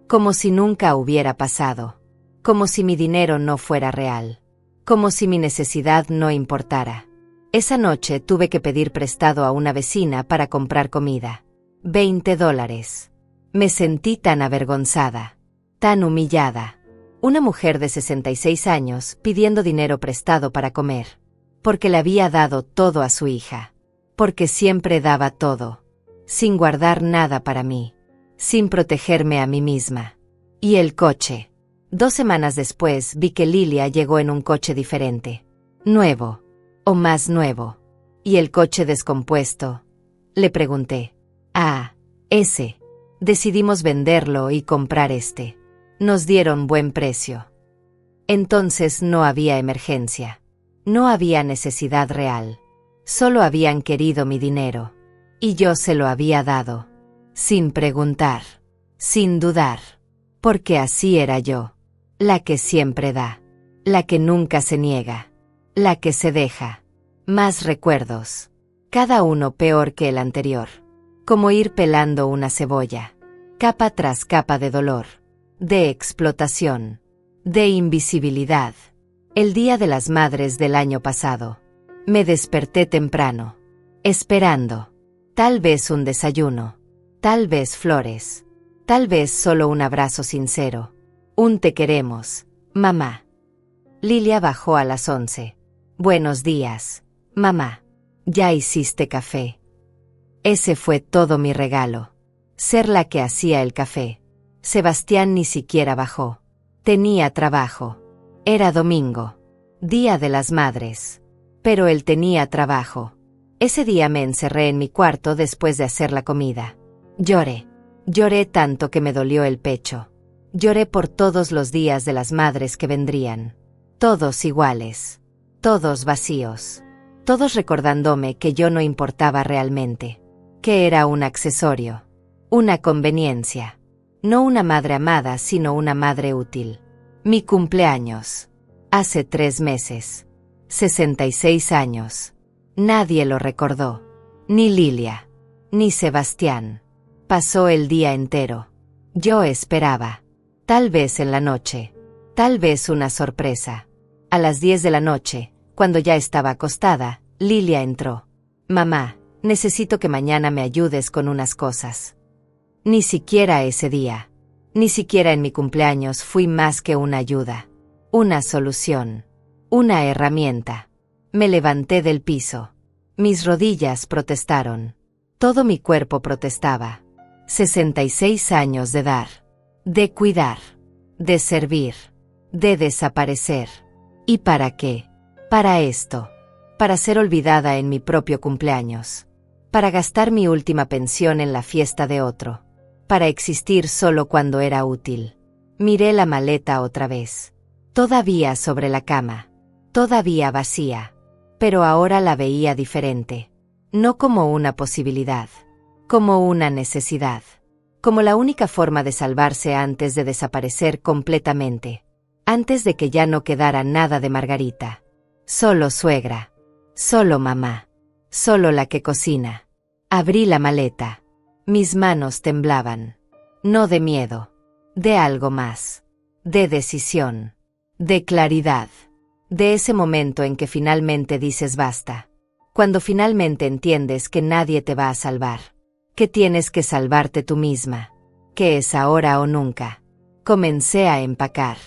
Como si nunca hubiera pasado. Como si mi dinero no fuera real. Como si mi necesidad no importara. Esa noche tuve que pedir prestado a una vecina para comprar comida. $20. Me sentí tan avergonzada. Tan humillada. Una mujer de 66 años pidiendo dinero prestado para comer. Porque le había dado todo a su hija. Porque siempre daba todo. Sin guardar nada para mí. Sin protegerme a mí misma. Y el coche. 2 semanas después vi que Lilia llegó en un coche diferente. Nuevo. O más nuevo. ¿Y el coche descompuesto? Le pregunté. Ah, ese. Decidimos venderlo y comprar este. Nos dieron buen precio. Entonces no había emergencia. No había necesidad real. Solo habían querido mi dinero. Y yo se lo había dado. Sin preguntar. Sin dudar. Porque así era yo. La que siempre da. La que nunca se niega. La que se deja. Más recuerdos. Cada uno peor que el anterior. Como ir pelando una cebolla. Capa tras capa de dolor. De explotación. De invisibilidad. El Día de las Madres del año pasado. Me desperté temprano. Esperando. Tal vez un desayuno. Tal vez flores. Tal vez solo un abrazo sincero. Un te queremos, mamá. Lilia bajó a las 11. Buenos días, mamá. Ya hiciste café. Ese fue todo mi regalo. Ser la que hacía el café. Sebastián ni siquiera bajó. Tenía trabajo. Era domingo. Día de las Madres. Pero él tenía trabajo. Ese día me encerré en mi cuarto después de hacer la comida. Lloré. Lloré tanto que me dolió el pecho. Lloré por todos los días de las madres que vendrían. Todos iguales. Todos vacíos. Todos recordándome que yo no importaba realmente. Que era un accesorio. Una conveniencia. No una madre amada, sino una madre útil. Mi cumpleaños. Hace 3 meses. 66 años. Nadie lo recordó. Ni Lilia. Ni Sebastián. Pasó el día entero. Yo esperaba. Tal vez en la noche. Tal vez una sorpresa. A las 10 de la noche, cuando ya estaba acostada, Lilia entró. Mamá, necesito que mañana me ayudes con unas cosas. Ni siquiera ese día. Ni siquiera en mi cumpleaños fui más que una ayuda. Una solución. Una herramienta. Me levanté del piso. Mis rodillas protestaron. Todo mi cuerpo protestaba. 66 años de dar. De cuidar. De servir. De desaparecer. ¿Y para qué? Para esto. Para ser olvidada en mi propio cumpleaños. Para gastar mi última pensión en la fiesta de otro. Para existir solo cuando era útil. Miré la maleta otra vez. Todavía sobre la cama. Todavía vacía. Pero ahora la veía diferente. No como una posibilidad. Como una necesidad. Como la única forma de salvarse antes de desaparecer completamente. Antes de que ya no quedara nada de Margarita. Solo suegra. Solo mamá. Solo la que cocina. Abrí la maleta. Mis manos temblaban. No de miedo. De algo más. De decisión. De claridad. De ese momento en que finalmente dices basta. Cuando finalmente entiendes que nadie te va a salvar. Que tienes que salvarte tú misma. Que es ahora o nunca. Comencé a empacar.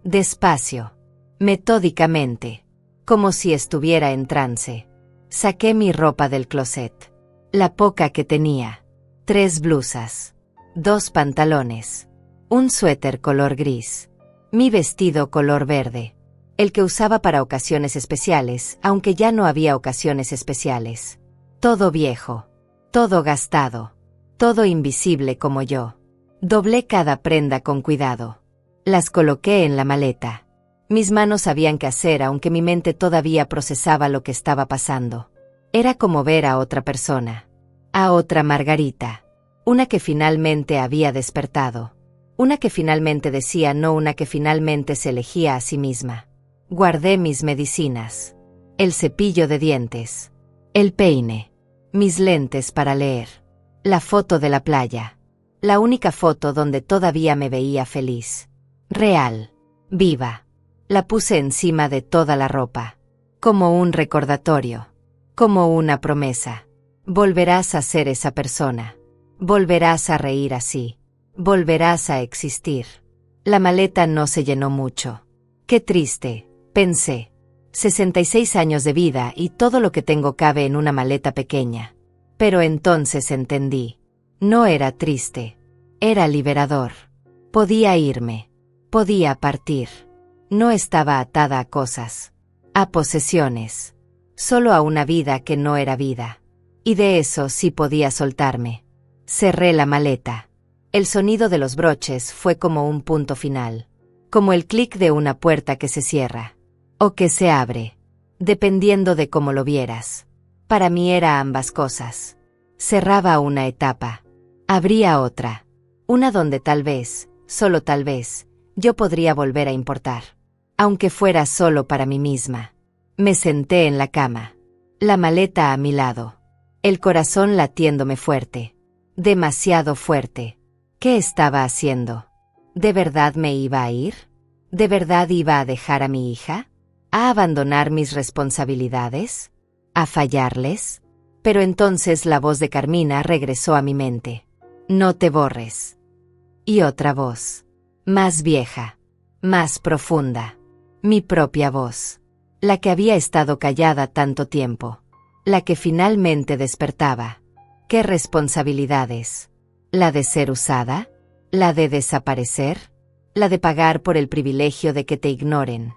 Despacio. Metódicamente. Como si estuviera en trance. Saqué mi ropa del closet. La poca que tenía. 3 blusas. 2 pantalones. Un suéter color gris. Mi vestido color verde. El que usaba para ocasiones especiales, aunque ya no había ocasiones especiales. Todo viejo. Todo gastado. Todo invisible como yo. Doblé cada prenda con cuidado. Las coloqué en la maleta. Mis manos sabían qué hacer aunque mi mente todavía procesaba lo que estaba pasando. Era como ver a otra persona. A otra Margarita. Una que finalmente había despertado. Una que finalmente decía no, una que finalmente se elegía a sí misma. Guardé mis medicinas. El cepillo de dientes. El peine. Mis lentes para leer. La foto de la playa. La única foto donde todavía me veía feliz. Real. Viva. La puse encima de toda la ropa. Como un recordatorio. Como una promesa. Volverás a ser esa persona. Volverás a reír así. Volverás a existir. La maleta no se llenó mucho. Qué triste, pensé. 66 años de vida y todo lo que tengo cabe en una maleta pequeña. Pero entonces entendí. No era triste. Era liberador. Podía irme. Podía partir. No estaba atada a cosas. A posesiones. Solo a una vida que no era vida. Y de eso sí podía soltarme. Cerré la maleta. El sonido de los broches fue como un punto final. Como el clic de una puerta que se cierra. O que se abre. Dependiendo de cómo lo vieras. Para mí era ambas cosas. Cerraba una etapa. Abría otra. Una donde tal vez, solo tal vez, yo podría volver a importar. Aunque fuera solo para mí misma. Me senté en la cama. La maleta a mi lado. El corazón latiéndome fuerte. Demasiado fuerte. ¿Qué estaba haciendo? ¿De verdad me iba a ir? ¿De verdad iba a dejar a mi hija? ¿A abandonar mis responsabilidades? ¿A fallarles? Pero entonces la voz de Carmina regresó a mi mente. No te borres. Y otra voz. Más vieja. Más profunda. Mi propia voz. La que había estado callada tanto tiempo. La que finalmente despertaba. ¿Qué responsabilidades? ¿La de ser usada? ¿La de desaparecer? ¿La de pagar por el privilegio de que te ignoren?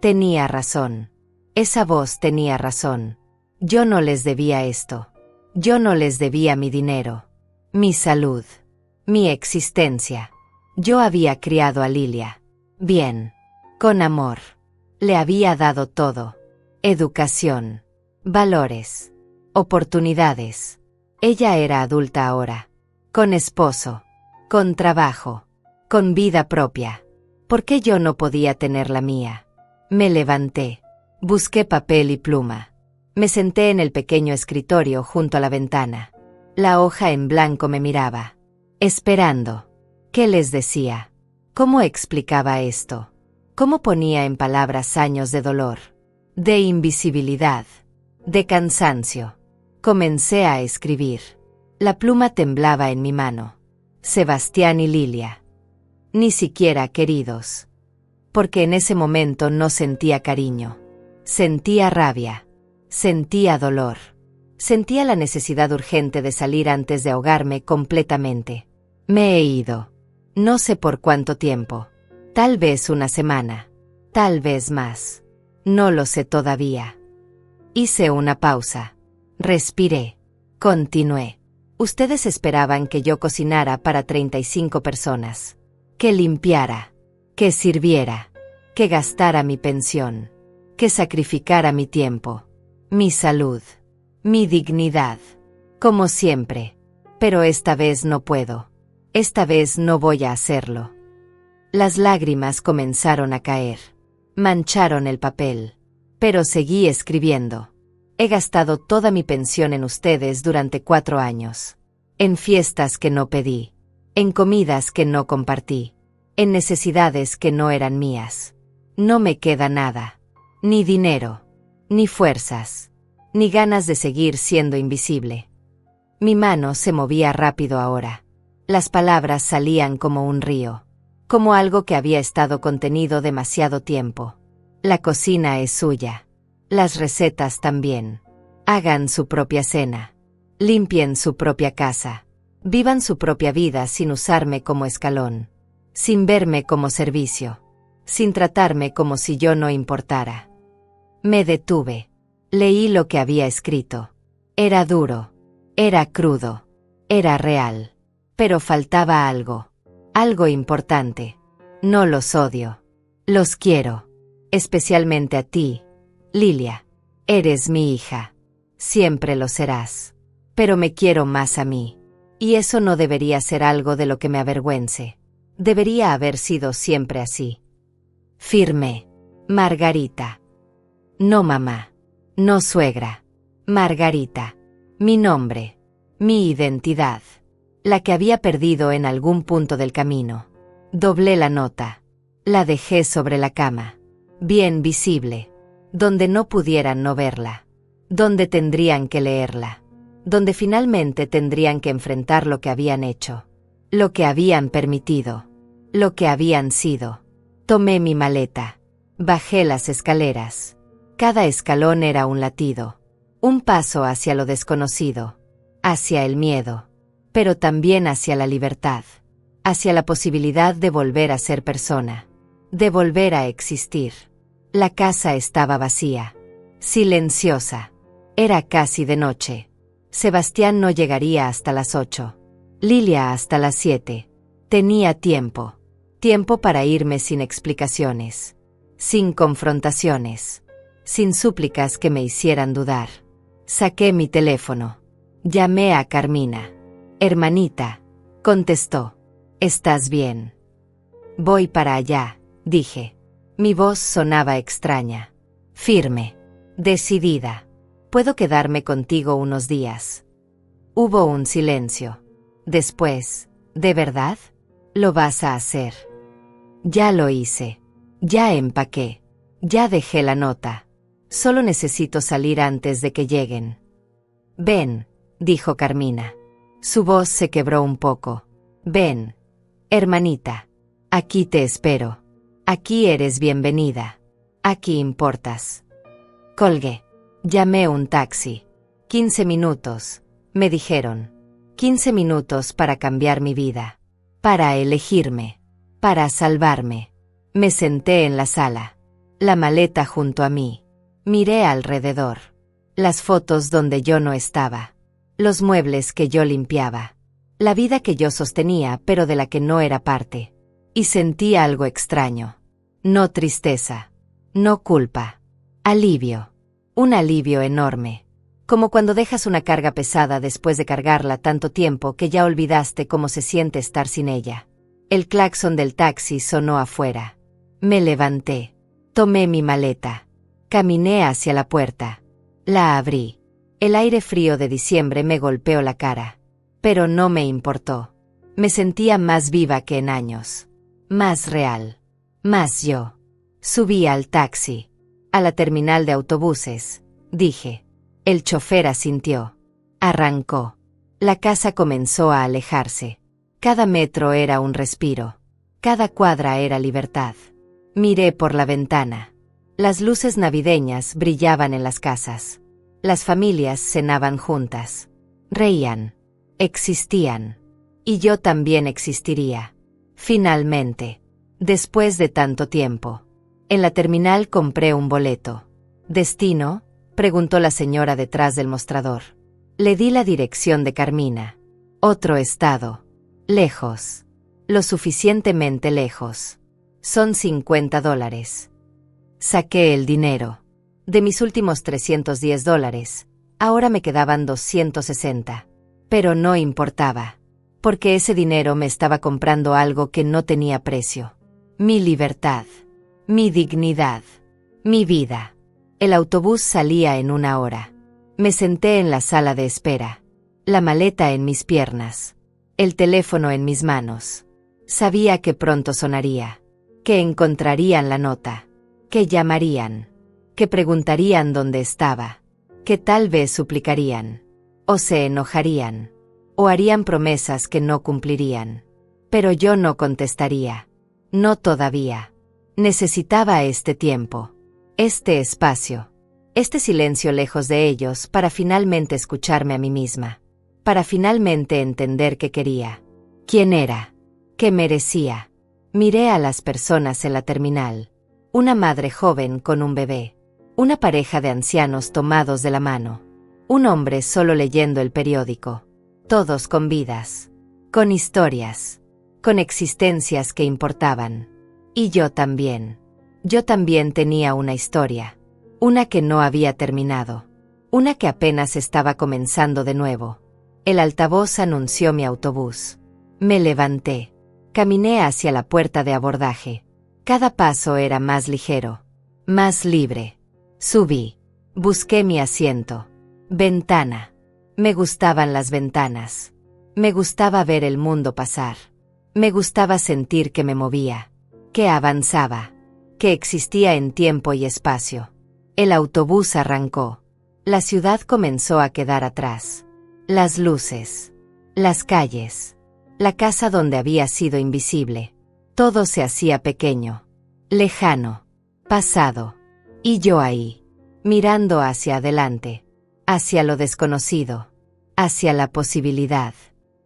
Tenía razón. Esa voz tenía razón. Yo no les debía esto. Yo no les debía mi dinero, mi salud, mi existencia. Yo había criado a Lilia. Bien. Con amor. Le había dado todo. Educación. Valores. Oportunidades. Ella era adulta ahora. Con esposo. Con trabajo. Con vida propia. ¿Por qué yo no podía tener la mía? Me levanté. Busqué papel y pluma. Me senté en el pequeño escritorio junto a la ventana. La hoja en blanco me miraba. Esperando. ¿Qué les decía? ¿Cómo explicaba esto? ¿Cómo ponía en palabras años de dolor? De invisibilidad. De cansancio. Comencé a escribir. La pluma temblaba en mi mano. Sebastián y Lilia. Ni siquiera queridos. Porque en ese momento no sentía cariño. Sentía rabia. Sentía dolor. Sentía la necesidad urgente de salir antes de ahogarme completamente. Me he ido. No sé por cuánto tiempo. Tal vez una semana. Tal vez más. No lo sé todavía. Hice una pausa. Respiré. Continué. Ustedes esperaban que yo cocinara para 35 personas. Que limpiara. Que sirviera. Que gastara mi pensión. Que sacrificara mi tiempo. Mi salud. Mi dignidad. Como siempre. Pero esta vez no puedo. Esta vez no voy a hacerlo. Las lágrimas comenzaron a caer. Mancharon el papel. Pero seguí escribiendo. He gastado toda mi pensión en ustedes durante 4 años. En fiestas que no pedí. En comidas que no compartí. En necesidades que no eran mías. No me queda nada. Ni dinero. Ni fuerzas. Ni ganas de seguir siendo invisible. Mi mano se movía rápido ahora. Las palabras salían como un río. Como algo que había estado contenido demasiado tiempo. La cocina es suya. Las recetas también. Hagan su propia cena. Limpien su propia casa. Vivan su propia vida sin usarme como escalón. Sin verme como servicio. Sin tratarme como si yo no importara. Me detuve. Leí lo que había escrito. Era duro. Era crudo. Era real. Pero faltaba algo. Algo importante. No los odio. Los quiero. Especialmente a ti, Lilia. Eres mi hija. Siempre lo serás. Pero me quiero más a mí. Y eso no debería ser algo de lo que me avergüence. Debería haber sido siempre así. Firmé. Margarita. No mamá. No suegra. Margarita. Mi nombre. Mi identidad. La que había perdido en algún punto del camino. Doblé la nota. La dejé sobre la cama. Bien visible. Donde no pudieran no verla. Donde tendrían que leerla. Donde finalmente tendrían que enfrentar lo que habían hecho. Lo que habían permitido. Lo que habían sido. Tomé mi maleta. Bajé las escaleras. Cada escalón era un latido. Un paso hacia lo desconocido. Hacia el miedo. Pero también hacia la libertad. Hacia la posibilidad de volver a ser persona. De volver a existir. La casa estaba vacía. Silenciosa. Era casi de noche. Sebastián no llegaría hasta las 8. Lilia hasta las 7. Tenía tiempo. Tiempo para irme sin explicaciones. Sin confrontaciones. Sin súplicas que me hicieran dudar. Saqué mi teléfono. Llamé a Carmina. Hermanita, contestó. ¿Estás bien? Voy para allá, dije. Mi voz sonaba extraña. Firme. Decidida. Puedo quedarme contigo unos días. Hubo un silencio. Después, ¿de verdad? ¿Lo vas a hacer? Ya lo hice. Ya empaqué. Ya dejé la nota. Solo necesito salir antes de que lleguen. Ven, dijo Carmina. Su voz se quebró un poco. Ven, hermanita. Aquí te espero. Aquí eres bienvenida. Aquí importas. Colgué. Llamé un taxi. 15 minutos, me dijeron. 15 minutos para cambiar mi vida. Para elegirme. Para salvarme. Me senté en la sala. La maleta junto a mí. Miré alrededor. Las fotos donde yo no estaba. Los muebles que yo limpiaba. La vida que yo sostenía pero de la que no era parte. Y sentí algo extraño. No tristeza. No culpa. Alivio. Un alivio enorme. Como cuando dejas una carga pesada después de cargarla tanto tiempo que ya olvidaste cómo se siente estar sin ella. El claxon del taxi sonó afuera. Me levanté. Tomé mi maleta. Caminé hacia la puerta. La abrí. El aire frío de diciembre me golpeó la cara. Pero no me importó. Me sentía más viva que en años. Más real. Más yo. Subí al taxi. A la terminal de autobuses. Dije. El chofer asintió. Arrancó. La casa comenzó a alejarse. Cada metro era un respiro. Cada cuadra era libertad. Miré por la ventana. Las luces navideñas brillaban en las casas. Las familias cenaban juntas. Reían. Existían. Y yo también existiría. Finalmente. Después de tanto tiempo. En la terminal compré un boleto. ¿Destino?, preguntó la señora detrás del mostrador. Le di la dirección de Carmina. Otro estado. Lejos. Lo suficientemente lejos. Son $50. Saqué el dinero. De mis últimos $310, ahora me quedaban 260. Pero no importaba. Porque ese dinero me estaba comprando algo que no tenía precio. Mi libertad. Mi dignidad. Mi vida. El autobús salía en 1 hora. Me senté en la sala de espera. La maleta en mis piernas. El teléfono en mis manos. Sabía que pronto sonaría. Que encontrarían la nota. Que llamarían. Que preguntarían dónde estaba. Que tal vez suplicarían. O se enojarían. O harían promesas que no cumplirían. Pero yo no contestaría. No todavía. Necesitaba este tiempo. Este espacio. Este silencio lejos de ellos para finalmente escucharme a mí misma. Para finalmente entender qué quería. Quién era. Qué merecía. Miré a las personas en la terminal. Una madre joven con un bebé. Una pareja de ancianos tomados de la mano. Un hombre solo leyendo el periódico. Todos con vidas. Con historias. Con existencias que importaban. Y yo también. Yo también tenía una historia. Una que no había terminado. Una que apenas estaba comenzando de nuevo. El altavoz anunció mi autobús. Me levanté. Caminé hacia la puerta de abordaje. Cada paso era más ligero. Más libre. Subí. Busqué mi asiento. Ventana. Me gustaban las ventanas. Me gustaba ver el mundo pasar. Me gustaba sentir que me movía. Que avanzaba. Que existía en tiempo y espacio. El autobús arrancó. La ciudad comenzó a quedar atrás. Las luces. Las calles. La casa donde había sido invisible. Todo se hacía pequeño. Lejano. Pasado. Y yo ahí. Mirando hacia adelante. Hacia lo desconocido. Hacia la posibilidad.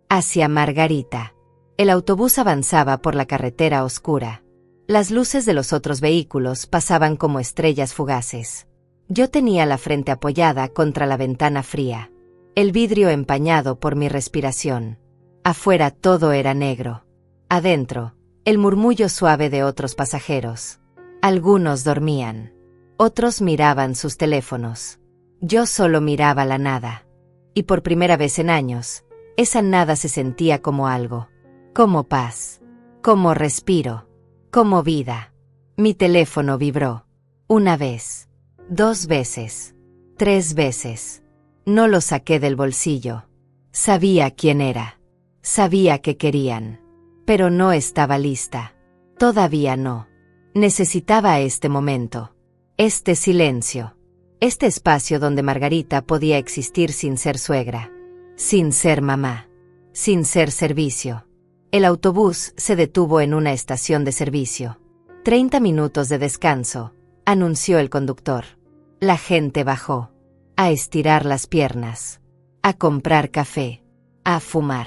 Hacia Margarita. El autobús avanzaba por la carretera oscura. Las luces de los otros vehículos pasaban como estrellas fugaces. Yo tenía la frente apoyada contra la ventana fría. El vidrio empañado por mi respiración. Afuera todo era negro. Adentro, el murmullo suave de otros pasajeros. Algunos dormían. Otros miraban sus teléfonos. Yo solo miraba la nada. Y por primera vez en años, esa nada se sentía como algo. Como paz. Como respiro. Como vida. Mi teléfono vibró. 1 vez. 2 veces. 3 veces. No lo saqué del bolsillo. Sabía quién era. Sabía qué querían. Pero no estaba lista. Todavía no. Necesitaba este momento. Este silencio. Este espacio donde Margarita podía existir sin ser suegra. Sin ser mamá. Sin ser servicio. El autobús se detuvo en una estación de servicio. 30 minutos de descanso, anunció el conductor. La gente bajó. A estirar las piernas. A comprar café. A fumar.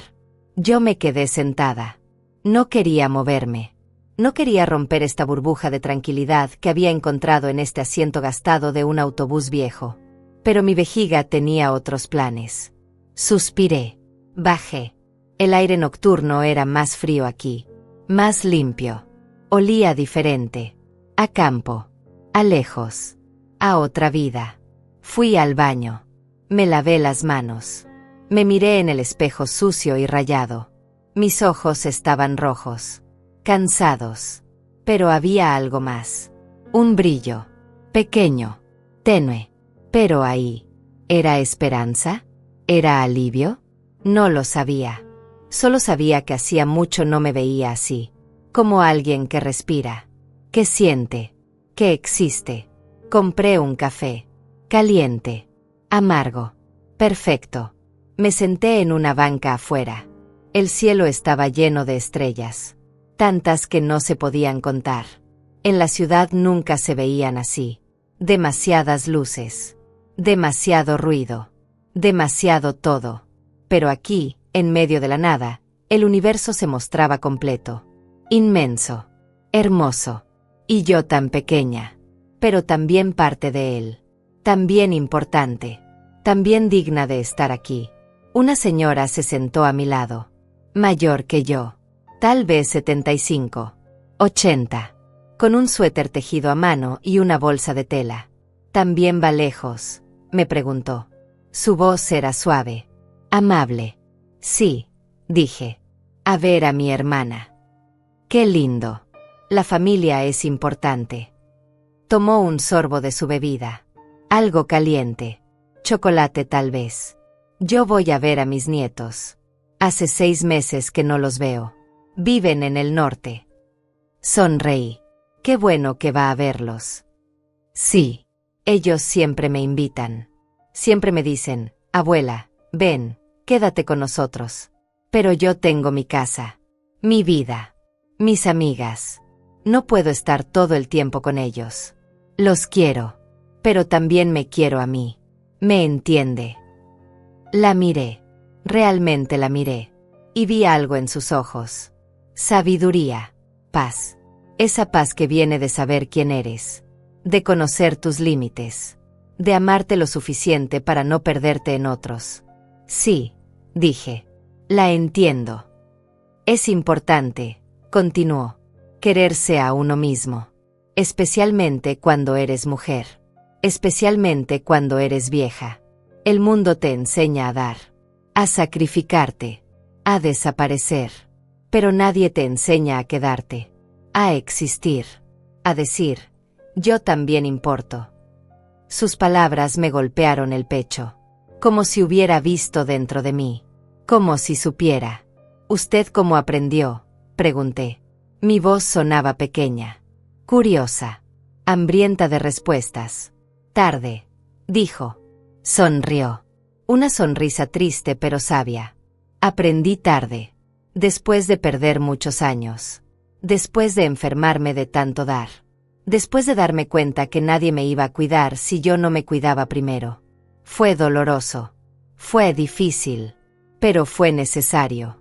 Yo me quedé sentada. No quería moverme. No quería romper esta burbuja de tranquilidad que había encontrado en este asiento gastado de un autobús viejo. Pero mi vejiga tenía otros planes. Suspiré. Bajé. El aire nocturno era más frío aquí. Más limpio. Olía diferente. A campo. A lejos. A otra vida. Fui al baño. Me lavé las manos. Me miré en el espejo sucio y rayado. Mis ojos estaban rojos. Cansados. Pero había algo más. Un brillo. Pequeño. Tenue. Pero ahí. ¿Era esperanza? ¿Era alivio? No lo sabía. Solo sabía que hacía mucho no me veía así. Como alguien que respira. Que siente. Que existe. Compré un café. Caliente. Amargo. Perfecto. Me senté en una banca afuera. El cielo estaba lleno de estrellas. Tantas que no se podían contar. En la ciudad nunca se veían así. Demasiadas luces. Demasiado ruido. Demasiado todo. Pero aquí, en medio de la nada, el universo se mostraba completo. Inmenso. Hermoso. Y yo tan pequeña. Pero también parte de él. También importante. También digna de estar aquí. Una señora se sentó a mi lado. Mayor que yo. Tal vez 75. 80. Con un suéter tejido a mano y una bolsa de tela. ¿También va lejos?, me preguntó. Su voz era suave. Amable. Sí, dije. A ver a mi hermana. Qué lindo. La familia es importante. Tomó un sorbo de su bebida. Algo caliente. Chocolate tal vez. Yo voy a ver a mis nietos. Hace 6 meses que no los veo. Viven en el norte. Sonreí. Qué bueno que va a verlos. Sí. Ellos siempre me invitan. Siempre me dicen, abuela, ven, quédate con nosotros. Pero yo tengo mi casa. Mi vida. Mis amigas. No puedo estar todo el tiempo con ellos. Los quiero. Pero también me quiero a mí. ¿Me entiende? La miré. Realmente la miré. Y vi algo en sus ojos. Sabiduría. Paz. Esa paz que viene de saber quién eres. De conocer tus límites. De amarte lo suficiente para no perderte en otros. Sí, dije. La entiendo. Es importante, continuó, quererse a uno mismo. Especialmente cuando eres mujer. Especialmente cuando eres vieja. El mundo te enseña a dar. A sacrificarte. A desaparecer. Pero nadie te enseña a quedarte. A existir. A decir, yo también importo. Sus palabras me golpearon el pecho. Como si hubiera visto dentro de mí. Como si supiera. ¿Usted cómo aprendió?, pregunté. Mi voz sonaba pequeña. Curiosa. Hambrienta de respuestas. Tarde. Dijo. Sonrió. Una sonrisa triste pero sabia. Aprendí tarde. Después de perder muchos años. Después de enfermarme de tanto dar. Después de darme cuenta que nadie me iba a cuidar si yo no me cuidaba primero. Fue doloroso. Fue difícil. Pero fue necesario.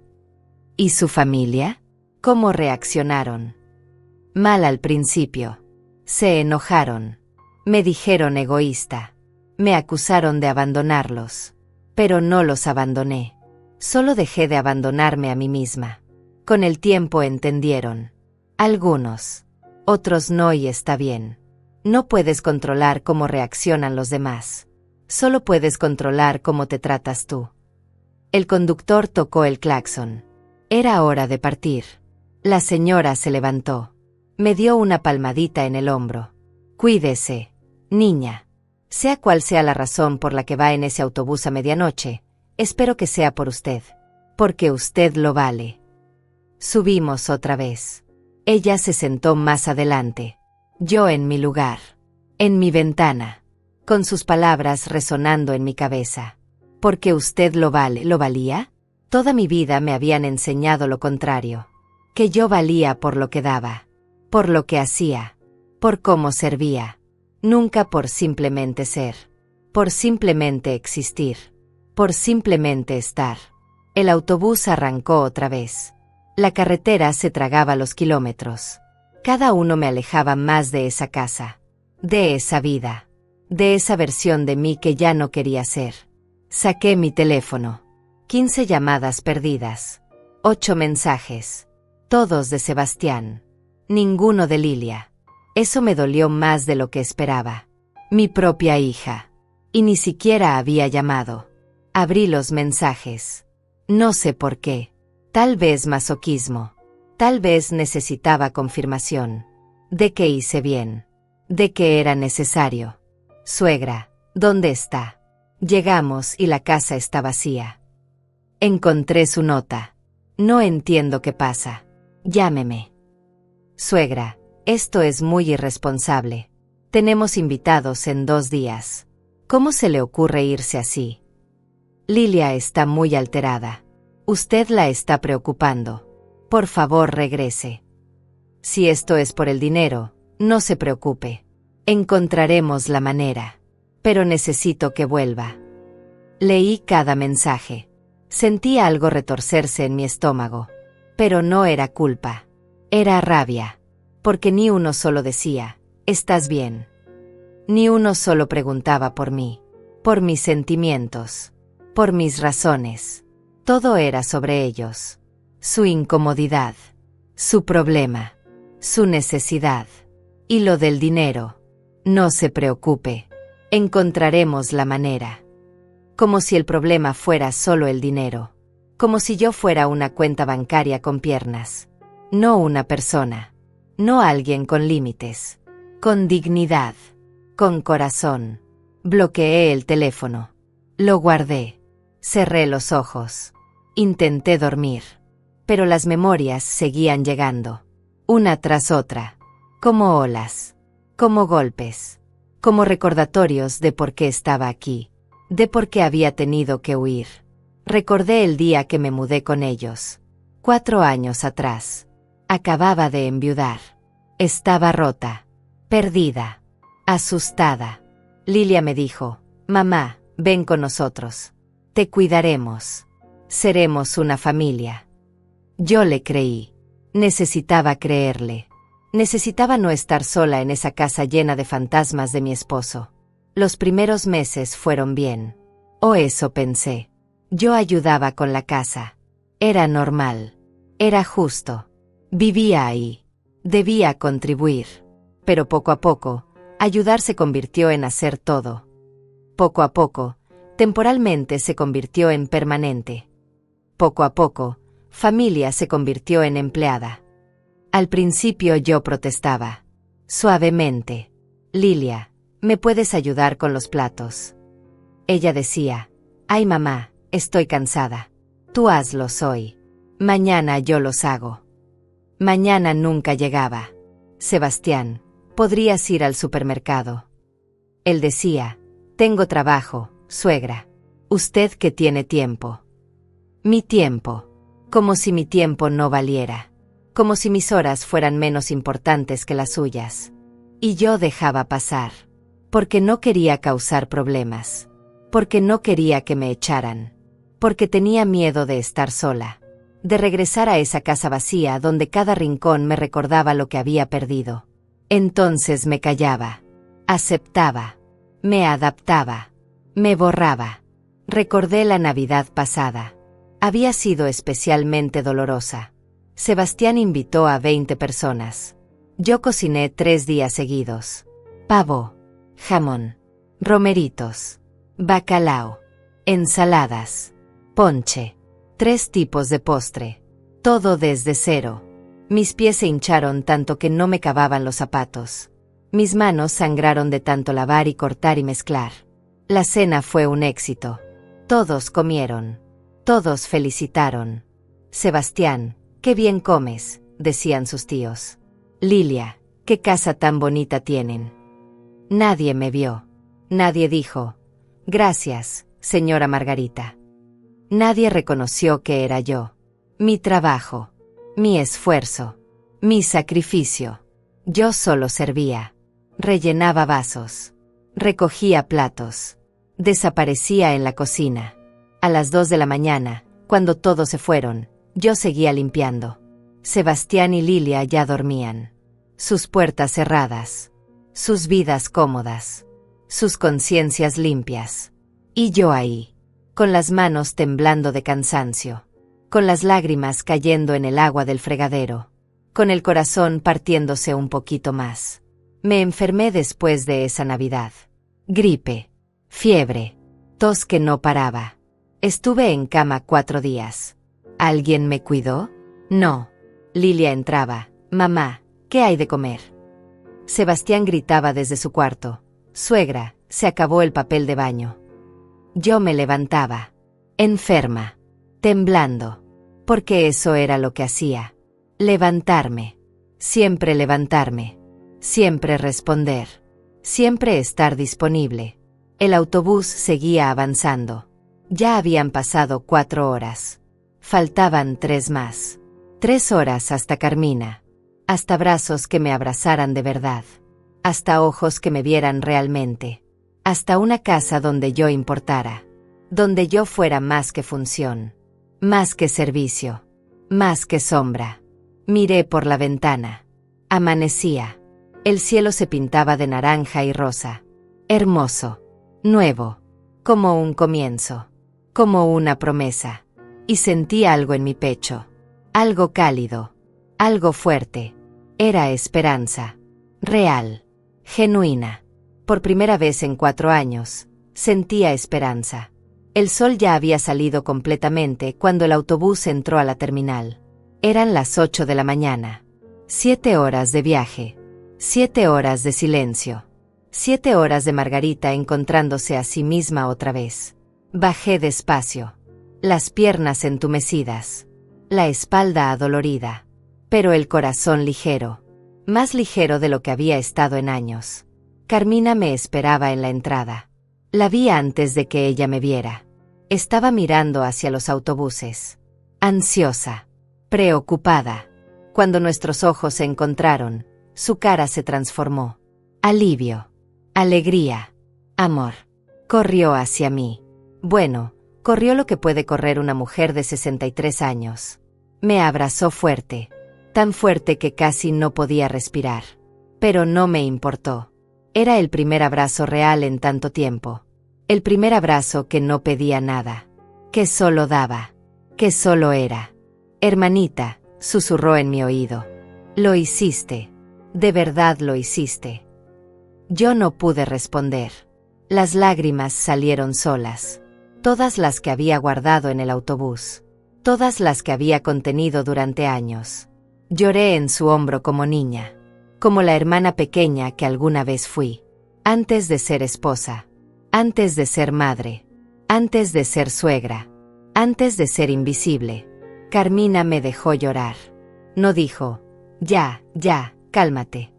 ¿Y su familia? ¿Cómo reaccionaron? Mal al principio. Se enojaron. Me dijeron egoísta. Me acusaron de abandonarlos. Pero no los abandoné. Solo dejé de abandonarme a mí misma. Con el tiempo entendieron. Algunos. Otros no, y está bien. No puedes controlar cómo reaccionan los demás. Solo puedes controlar cómo te tratas tú. El conductor tocó el claxon. Era hora de partir. La señora se levantó. Me dio una palmadita en el hombro. Cuídese, niña. Sea cual sea la razón por la que va en ese autobús a medianoche, espero que sea por usted. Porque usted lo vale. Subimos otra vez. Ella se sentó más adelante. Yo en mi lugar. En mi ventana. Con sus palabras resonando en mi cabeza. ¿Porque usted lo vale? ¿Lo valía? Toda mi vida me habían enseñado lo contrario. Que yo valía por lo que daba. Por lo que hacía. Por cómo servía. Nunca por simplemente ser. Por simplemente existir. Por simplemente estar. El autobús arrancó otra vez. La carretera se tragaba los kilómetros. Cada uno me alejaba más de esa casa. De esa vida. de esa versión de mí que ya no quería ser. Saqué mi teléfono. 15 llamadas perdidas. 8 mensajes. Todos de Sebastián. Ninguno de Lilia. Eso me dolió más de lo que esperaba. Mi propia hija. Y ni siquiera había llamado. Abrí los mensajes. No sé por qué. Tal vez masoquismo. Tal vez necesitaba confirmación. De que hice bien. De que era necesario. Suegra, ¿dónde está? Llegamos y la casa está vacía. Encontré su nota. No entiendo qué pasa. Llámeme. Suegra, esto es muy irresponsable. Tenemos invitados en 2 días. ¿Cómo se le ocurre irse así? Lilia está muy alterada. Usted la está preocupando. Por favor, regrese. Si esto es por el dinero, no se preocupe. Encontraremos la manera. Pero necesito que vuelva. Leí cada mensaje. Sentí algo retorcerse en mi estómago. Pero no era culpa. Era rabia. Porque ni uno solo decía, ¿estás bien? Ni uno solo preguntaba por mí. Por mis sentimientos. Por mis razones. Todo era sobre ellos. Su incomodidad. Su problema. Su necesidad. Y lo del dinero. No se preocupe. Encontraremos la manera. Como si el problema fuera solo el dinero. Como si yo fuera una cuenta bancaria con piernas. No una persona. No alguien con límites. Con dignidad. Con corazón. Bloqueé el teléfono. Lo guardé. Cerré los ojos. Intenté dormir. Pero las memorias seguían llegando. Una tras otra. Como olas. Como golpes. Como recordatorios de por qué estaba aquí. De por qué había tenido que huir. Recordé el día que me mudé con ellos. 4 años atrás. Acababa de enviudar. Estaba rota. Perdida. Asustada. Lilia me dijo, mamá, ven con nosotros. Te cuidaremos. Seremos una familia. Yo le creí. Necesitaba creerle. Necesitaba no estar sola en esa casa llena de fantasmas de mi esposo. Los primeros meses fueron bien. O eso pensé. Yo ayudaba con la casa. Era normal. Era justo. Vivía ahí. Debía contribuir. Pero poco a poco, ayudar se convirtió en hacer todo. Poco a poco, temporalmente se convirtió en permanente. Poco a poco, familia se convirtió en empleada. Al principio yo protestaba. Suavemente. Lilia, ¿me puedes ayudar con los platos? Ella decía, ay mamá, estoy cansada. Tú hazlos hoy. Mañana yo los hago. Mañana nunca llegaba. Sebastián, ¿podrías ir al supermercado? Él decía, tengo trabajo, suegra. Usted que tiene tiempo. Mi tiempo. Como si mi tiempo no valiera. Como si mis horas fueran menos importantes que las suyas. Y yo dejaba pasar. Porque no quería causar problemas. Porque no quería que me echaran. Porque tenía miedo de estar sola. De regresar a esa casa vacía donde cada rincón me recordaba lo que había perdido. Entonces me callaba. Aceptaba. Me adaptaba. Me borraba. Recordé la Navidad pasada. Había sido especialmente dolorosa. Sebastián invitó a 20 personas. Yo cociné 3 días seguidos. Pavo. Jamón. Romeritos. Bacalao. Ensaladas. Ponche. 3 tipos de postre. Todo desde cero. Mis pies se hincharon tanto que no me cababan los zapatos. Mis manos sangraron de tanto lavar y cortar y mezclar. La cena fue un éxito. Todos comieron. Todos felicitaron. Sebastián, qué bien comes, decían sus tíos. Lilia, qué casa tan bonita tienen. Nadie me vio. Nadie dijo, gracias, señora Margarita. Nadie reconoció que era yo. Mi trabajo. Mi esfuerzo. Mi sacrificio. Yo solo servía. Rellenaba vasos. Recogía platos. Desaparecía en la cocina. A las 2 de la mañana, cuando todos se fueron, yo seguía limpiando. Sebastián y Lilia ya dormían. Sus puertas cerradas. Sus vidas cómodas. sus conciencias limpias. Y yo ahí, con las manos temblando de cansancio, con las lágrimas cayendo en el agua del fregadero, con el corazón partiéndose un poquito más. Me enfermé después de esa Navidad. Gripe, fiebre, tos que no paraba. Estuve en cama 4 días. ¿Alguien me cuidó? No. Lilia entraba. Mamá, ¿qué hay de comer? Sebastián gritaba desde su cuarto. Suegra, se acabó el papel de baño. Yo me levantaba, enferma, temblando, porque eso era lo que hacía. Levantarme, siempre responder, siempre estar disponible. El autobús seguía avanzando. Ya habían pasado 4 horas. Faltaban 3 más. 3 horas hasta Carmina. Hasta brazos que me abrazaran de verdad. Hasta ojos que me vieran realmente. Hasta una casa donde yo importara. Donde yo fuera más que función. Más que servicio. Más que sombra. Miré por la ventana. Amanecía. El cielo se pintaba de naranja y rosa. Hermoso. Nuevo. Como un comienzo. Como una promesa. Y sentí algo en mi pecho. Algo cálido. Algo fuerte. Era esperanza. Real. Genuina. Por primera vez en 4 años, sentía esperanza. El sol ya había salido completamente cuando el autobús entró a la terminal. Eran las 8 de la mañana. 7 horas de viaje. 7 horas de silencio. 7 horas de Margarita encontrándose a sí misma otra vez. Bajé despacio. Las piernas entumecidas. La espalda adolorida. Pero el corazón ligero. Más ligero de lo que había estado en años. Carmina me esperaba en la entrada. La vi antes de que ella me viera. Estaba mirando hacia los autobuses. Ansiosa. Preocupada. Cuando nuestros ojos se encontraron, su cara se transformó. Alivio. Alegría. Amor. Corrió hacia mí. Bueno, corrió lo que puede correr una mujer de 63 años. Me abrazó fuerte. Tan fuerte que casi no podía respirar. Pero no me importó. Era el primer abrazo real en tanto tiempo. El primer abrazo que no pedía nada. Que solo daba. Que solo era. Hermanita, susurró en mi oído. Lo hiciste. De verdad lo hiciste. Yo no pude responder. Las lágrimas salieron solas. Todas las que había guardado en el autobús. Todas las que había contenido durante años. Lloré en su hombro como niña. Como la hermana pequeña que alguna vez fui. Antes de ser esposa. Antes de ser madre. Antes de ser suegra. Antes de ser invisible. Carmina me dejó llorar. No dijo, ya, cálmate.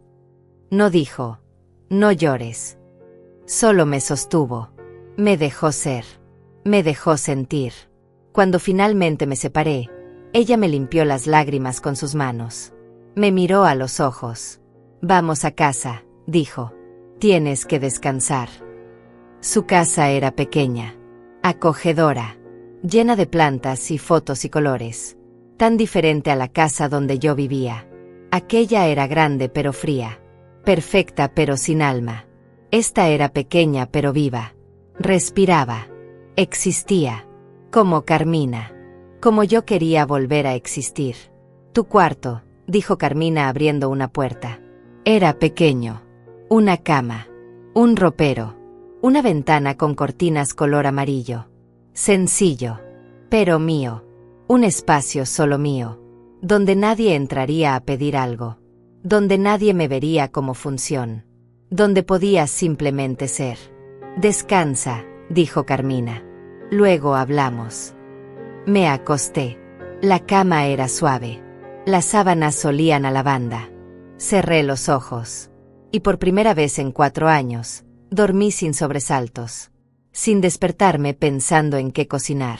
No dijo, no llores. Solo me sostuvo. Me dejó ser. Me dejó sentir. Cuando finalmente me separé, ella me limpió las lágrimas con sus manos. Me miró a los ojos. Vamos a casa, dijo. Tienes que descansar. Su casa era pequeña, acogedora, llena de plantas y fotos y colores. Tan diferente a la casa donde yo vivía. Aquella era grande pero fría. Perfecta pero sin alma. Esta era pequeña pero viva. Respiraba. Existía. Como Carmina. Como yo quería volver a existir. Tu cuarto, dijo Carmina abriendo una puerta. Era pequeño. Una cama. Un ropero. Una ventana con cortinas color amarillo. Sencillo. Pero mío. Un espacio solo mío. Donde nadie entraría a pedir algo. Donde nadie me vería como función. Donde podía simplemente ser. Descansa, dijo Carmina. Luego hablamos. Me acosté. La cama era suave. Las sábanas olían a lavanda. Cerré los ojos. Y por primera vez en 4 años, dormí sin sobresaltos. Sin despertarme pensando en qué cocinar.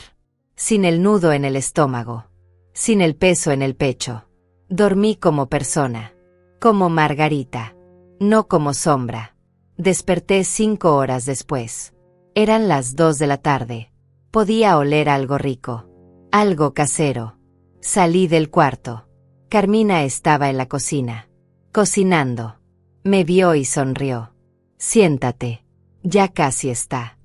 Sin el nudo en el estómago. Sin el peso en el pecho. Dormí como persona. Como Margarita. No como sombra. Desperté 5 horas después. Eran las 2 de la tarde. Podía oler algo rico. Algo casero. Salí del cuarto. Carmina estaba en la cocina. Cocinando. Me vio y sonrió. Siéntate. Ya casi está.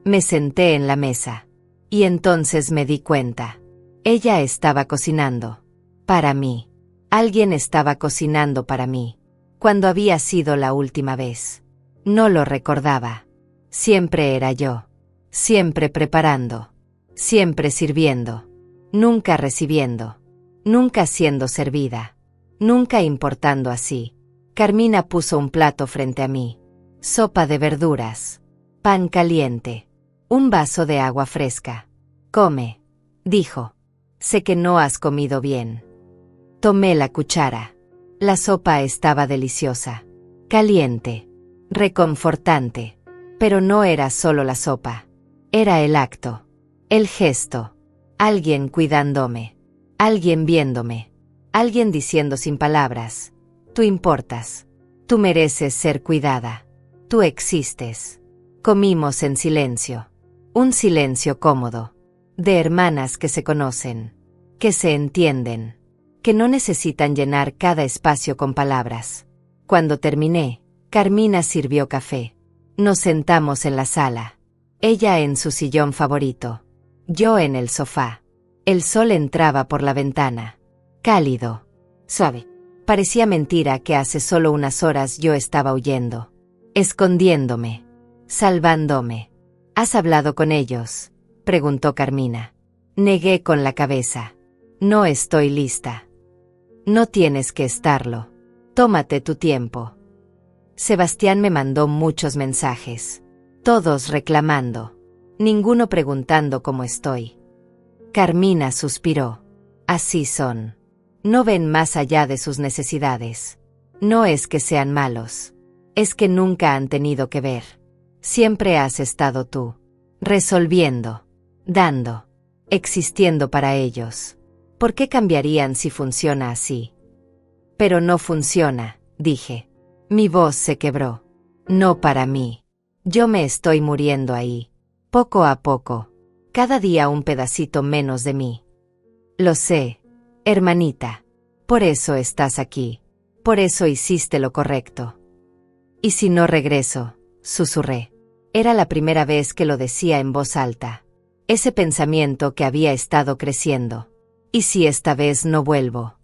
Me senté en la mesa. Y entonces me di cuenta. Ella estaba cocinando. Para mí. Alguien estaba cocinando para mí. Cuando había sido la última vez. No lo recordaba. Siempre era yo. Siempre preparando. Siempre sirviendo. Nunca recibiendo. Nunca siendo servida. Nunca importando así. Carmina puso un plato frente a mí. Sopa de verduras. Pan caliente. Un vaso de agua fresca. Come, dijo. Sé que no has comido bien. Tomé la cuchara. La sopa estaba deliciosa. Caliente. Reconfortante. Pero no era solo la sopa. Era el acto. El gesto. Alguien cuidándome. Alguien viéndome. Alguien diciendo sin palabras. Tú importas. Tú mereces ser cuidada. Tú existes. Comimos en silencio. Un silencio cómodo. De hermanas que se conocen. Que se entienden. Que no necesitan llenar cada espacio con palabras. Cuando terminé, Carmina sirvió café. Nos sentamos en la sala. Ella en su sillón favorito. Yo en el sofá. El sol entraba por la ventana. Cálido. Suave. Parecía mentira que hace solo unas horas yo estaba huyendo. Escondiéndome. Salvándome. ¿Has hablado con ellos?, preguntó Carmina. Negué con la cabeza. No estoy lista. No tienes que estarlo. Tómate tu tiempo. Sebastián me mandó muchos mensajes. Todos reclamando. Ninguno preguntando cómo estoy. Carmina suspiró. Así son. No ven más allá de sus necesidades. No es que sean malos. Es que nunca han tenido que ver. Siempre has estado tú. Resolviendo. Dando. Existiendo para ellos. ¿Por qué cambiarían si funciona así? Pero no funciona, dije. Mi voz se quebró. No para mí. Yo me estoy muriendo ahí. Poco a poco. Cada día un pedacito menos de mí. Lo sé, hermanita. Por eso estás aquí. Por eso hiciste lo correcto. ¿Y si no regreso?, susurré. Era la primera vez que lo decía en voz alta. Ese pensamiento que había estado creciendo. ¿Y si esta vez no vuelvo?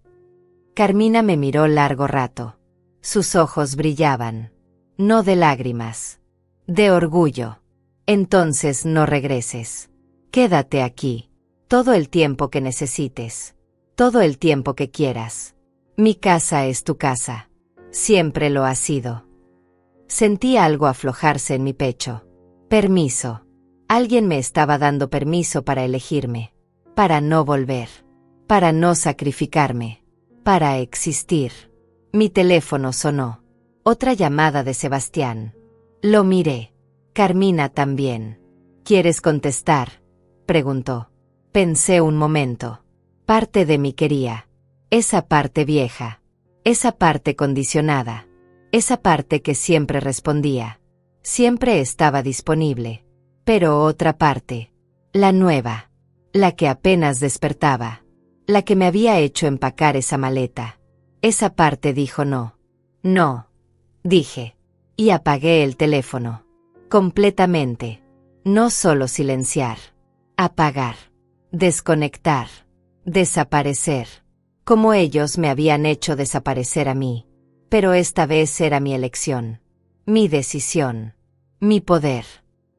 Carmina me miró largo rato. Sus ojos brillaban. No de lágrimas. De orgullo. Entonces no regreses. Quédate aquí. Todo el tiempo que necesites. Todo el tiempo que quieras. Mi casa es tu casa. Siempre lo ha sido. Sentí algo aflojarse en mi pecho. Permiso. Alguien me estaba dando permiso para elegirme. Para no volver. Para no sacrificarme. Para existir. Mi teléfono sonó. Otra llamada de Sebastián. Lo miré. Carmina también. ¿Quieres contestar?, preguntó. Pensé un momento. Parte de mí quería. Esa parte vieja. Esa parte condicionada. Esa parte que siempre respondía. Siempre estaba disponible. Pero otra parte. La nueva. La que apenas despertaba. La que me había hecho empacar esa maleta. Esa parte dijo no. No. Dije. Y apagué el teléfono. Completamente. No solo silenciar. Apagar. Desconectar. Desaparecer. Como ellos me habían hecho desaparecer a mí. Pero esta vez era mi elección. Mi decisión. Mi poder.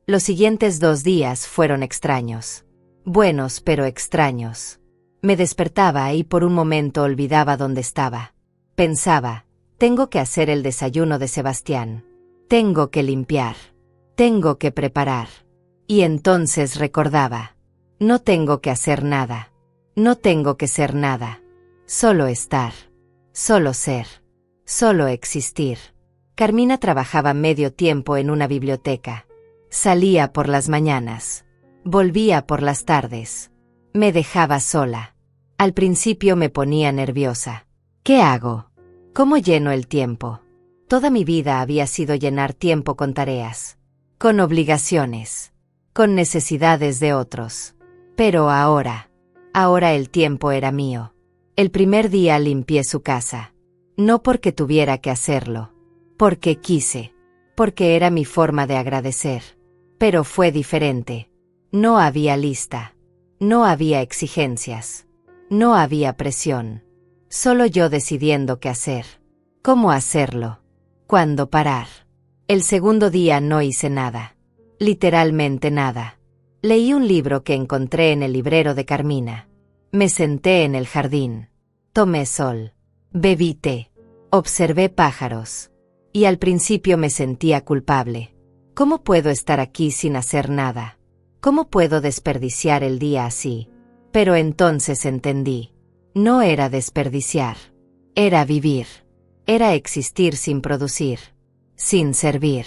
Los siguientes 2 días fueron extraños. Buenos pero extraños. Me despertaba y por un momento olvidaba dónde estaba. Pensaba, tengo que hacer el desayuno de Sebastián. Tengo que limpiar. Tengo que preparar. Y entonces recordaba. No tengo que hacer nada. No tengo que ser nada. Solo estar. Solo ser. Solo existir. Carmina trabajaba medio tiempo en una biblioteca. Salía por las mañanas. Volvía por las tardes. Me dejaba sola. Al principio me ponía nerviosa. ¿Qué hago? ¿Cómo lleno el tiempo? Toda mi vida había sido llenar tiempo con tareas. Con obligaciones. Con necesidades de otros. Pero ahora el tiempo era mío. El primer día limpié su casa. No porque tuviera que hacerlo. Porque quise. porque era mi forma de agradecer. Pero fue diferente. No había lista. No había exigencias. No había presión. Solo yo decidiendo qué hacer. Cómo hacerlo. Cuándo parar. El segundo día no hice nada. Literalmente nada. Leí un libro que encontré en el librero de Carmina. Me senté en el jardín. Tomé sol. Bebí té. Observé pájaros. Y al principio me sentía culpable. ¿Cómo puedo estar aquí sin hacer nada? ¿Cómo puedo desperdiciar el día así? Pero entonces entendí. No era desperdiciar. Era vivir. Era existir sin producir. Sin servir.